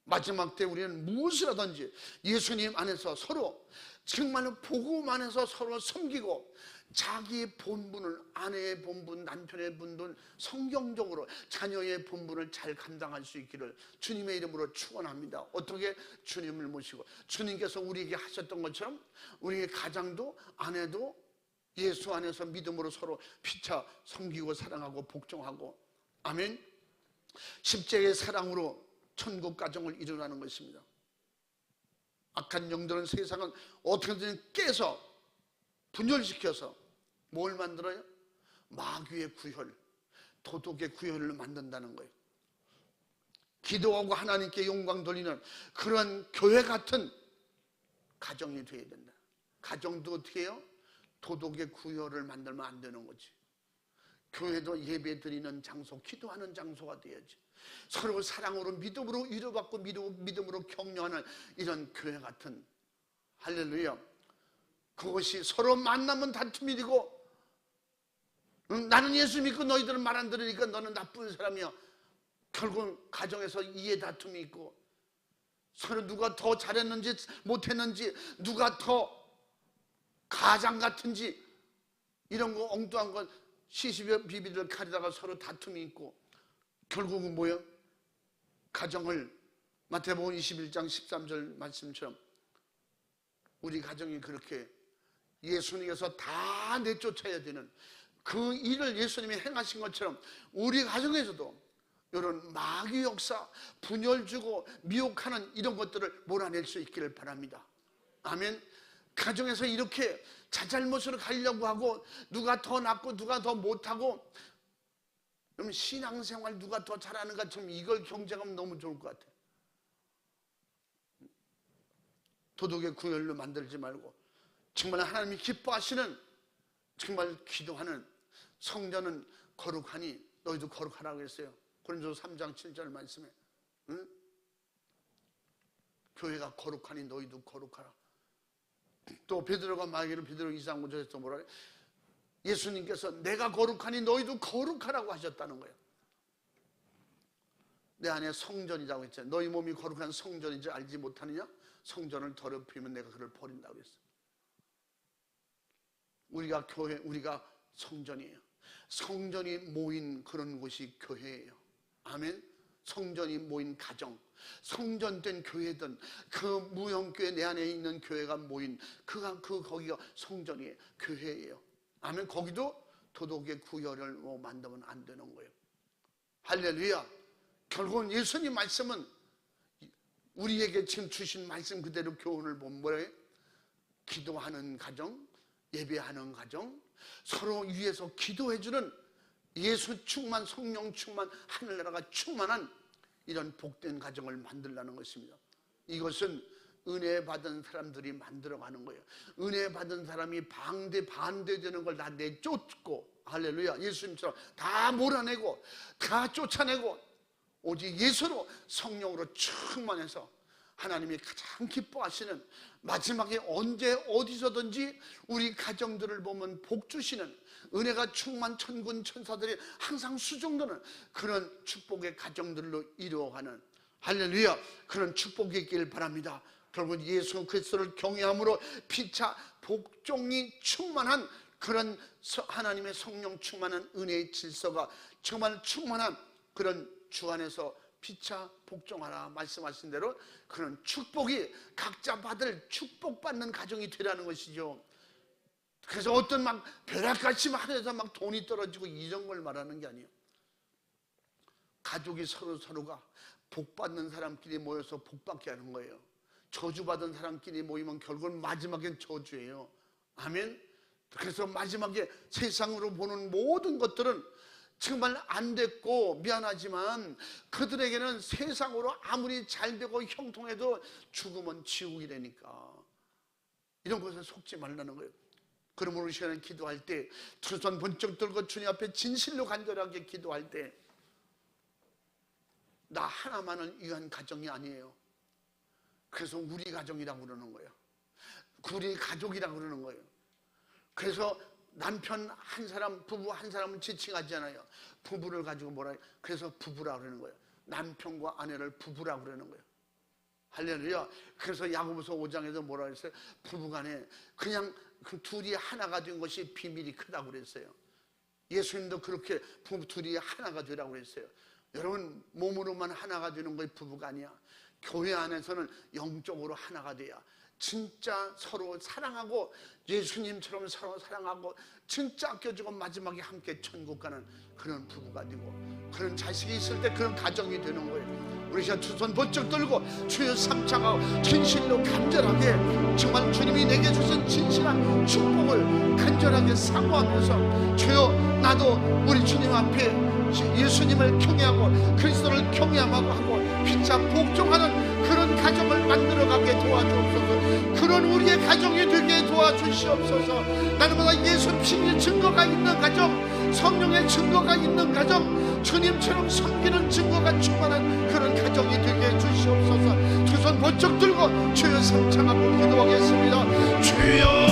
마지막 때 우리는 무엇을 하든지 예수님 안에서 서로 정말로 복음 안에서 서로 섬기고 자기의 본분을, 아내의 본분, 남편의 본분, 성경적으로 자녀의 본분을 잘 감당할 수 있기를 주님의 이름으로 축원합니다. 어떻게? 주님을 모시고 주님께서 우리에게 하셨던 것처럼 우리의 가장도 아내도 예수 안에서 믿음으로 서로 피차 섬기고 사랑하고 복종하고, 아멘. 십자가의 사랑으로 천국 가정을 이루라는 것입니다. 악한 영들은 세상은 어떻게든 깨서 분열시켜서 뭘 만들어요? 마귀의 구혈, 도덕의 구혈을 만든다는 거예요. 기도하고 하나님께 영광 돌리는 그런 교회 같은 가정이 되어야 된다. 가정도 어떻게 해요? 도덕의 구혈을 만들면 안 되는 거지. 교회도 예배 드리는 장소, 기도하는 장소가 되어야지. 서로 사랑으로 믿음으로 위로받고 믿음으로 격려하는 이런 교회 같은, 할렐루야. 그것이 서로 만나면 다툼이 되고, 나는 예수 믿고 너희들은 말 안 들으니까 너는 나쁜 사람이야. 결국 가정에서 이해 다툼이 있고 서로 누가 더 잘했는지 못했는지, 누가 더 가장 같은지, 이런 거 엉뚱한 건 시시비비 비비들 가리다가 서로 다툼이 있고, 결국은 뭐예요? 가정을 마태복음 21장 13절 말씀처럼 우리 가정이 그렇게 예수님께서 다 내쫓아야 되는 그 일을 예수님이 행하신 것처럼 우리 가정에서도 이런 마귀 역사, 분열 주고 미혹하는 이런 것들을 몰아낼 수 있기를 바랍니다. 아멘. 가정에서 이렇게 자잘못으로 가려고 하고 누가 더 낫고 누가 더 못하고, 그럼 신앙생활 누가 더 잘하는가, 좀 이걸 경쟁하면 너무 좋을 것 같아요. 도덕의 구혈로 만들지 말고 정말 하나님이 기뻐하시는, 정말 기도하는 성전은 거룩하니 너희도 거룩하라고 했어요. 고린도서 3장 7절 말씀에, 응? 교회가 거룩하니 너희도 거룩하라. 또 베드로가 말하기를 베드로 2장 5절에서 뭐라 그래? 예수님께서 내가 거룩하니 너희도 거룩하라고 하셨다는 거예요. 내 안에 성전이라고 했잖아요. 너희 몸이 거룩한 성전인지 알지 못하느냐? 성전을 더럽히면 내가 그를 버린다고 했어요. 우리가 교회, 우리가 성전이에요. 성전이 모인 그런 곳이 교회예요. 아멘. 성전이 모인 가정, 성전된 교회든 그 무형교회 내 안에 있는 교회가 모인 거기가 성전이에요. 교회예요. 아멘. 거기도 도덕의 구혈을 만들면 안 되는 거예요. 할렐루야. 결국은 예수님 말씀은 우리에게 지금 주신 말씀 그대로 교훈을 보면 뭐예요? 기도하는 가정, 예배하는 가정, 서로 위해서 기도해주는 예수 충만, 성령 충만, 하늘나라가 충만한 이런 복된 가정을 만들라는 것입니다. 이것은 은혜 받은 사람들이 만들어가는 거예요. 은혜 받은 사람이 반대되는 걸 다 내쫓고, 할렐루야, 예수님처럼 다 몰아내고 다 쫓아내고 오직 예수로, 성령으로 충만해서 하나님이 가장 기뻐하시는, 마지막에 언제 어디서든지 우리 가정들을 보면 복 주시는, 은혜가 충만 천군 천사들이 항상 수종도는 그런 축복의 가정들로 이루어가는, 할렐루야, 그런 축복이 있길 바랍니다. 결국 예수 그리스도를 경외함으로 피차 복종이 충만한 그런 하나님의 성령 충만한 은혜의 질서가 정말 충만한 그런 주 안에서 피차 복종하라 말씀하신 대로 그런 축복이 각자 받을 축복받는 가정이 되라는 것이죠. 그래서 어떤 막 벼락같이 막 하늘에서 막 돈이 떨어지고 이런 걸 말하는 게 아니에요. 가족이 서로가 복받는 사람끼리 모여서 복받게 하는 거예요. 저주받은 사람끼리 모이면 결국은 마지막엔 저주예요. 아멘. 그래서 마지막에 세상으로 보는 모든 것들은 정말 안 됐고 미안하지만 그들에게는 세상으로 아무리 잘 되고 형통해도 죽으면 지옥이라니까. 이런 것에 속지 말라는 거예요. 그러므로 이 시간에 기도할 때 두 손 번쩍 들고 주님 앞에 진실로 간절하게 기도할 때 나 하나만을 위한 가정이 아니에요. 그래서 우리 가정이라고 그러는 거예요. 우리 가족이라고 그러는 거예요. 그래서 남편 한 사람, 부부 한 사람은 지칭하잖아요. 부부를 가지고 뭐라 해요? 그래서 부부라고 그러는 거예요. 남편과 아내를 부부라고 그러는 거예요. 할렐루야. 그래서 야고보서 5장에서 뭐라 그랬어요? 부부간에 그냥 그 둘이 하나가 된 것이 비밀이 크다고 그랬어요. 예수님도 그렇게 부부 둘이 하나가 되라고 그랬어요. 여러분, 몸으로만 하나가 되는 것이 부부가 아니야. 교회 안에서는 영적으로 하나가 돼야 진짜 서로 사랑하고 예수님처럼 서로 사랑하고 진짜 아껴주고 마지막에 함께 천국 가는 그런 부부가 되고 그런 자식이 있을 때 그런 가정이 되는 거예요. 우리 시간 두 손 번쩍 들고 주여 삼창하고 진실로 간절하게 정말 주님이 내게 주신 진실한 축복을 간절하게 사모하면서 주여 나도 우리 주님 앞에 예수님을 경외하고 그리스도를 경외하고 피차 복종하는 그런 가정을 만들어가게 도와주옵소서. 그런 우리의 가정이 되게 도와주시옵소서. 날마다 예수 피의 증거가 있는 가정, 성령의 증거가 있는 가정, 주님처럼 섬기는 증거가 충만한 그런 가정이 되게 해주시옵소서. 두 손 번쩍 들고 주여 삼창하고 기도하겠습니다. 주여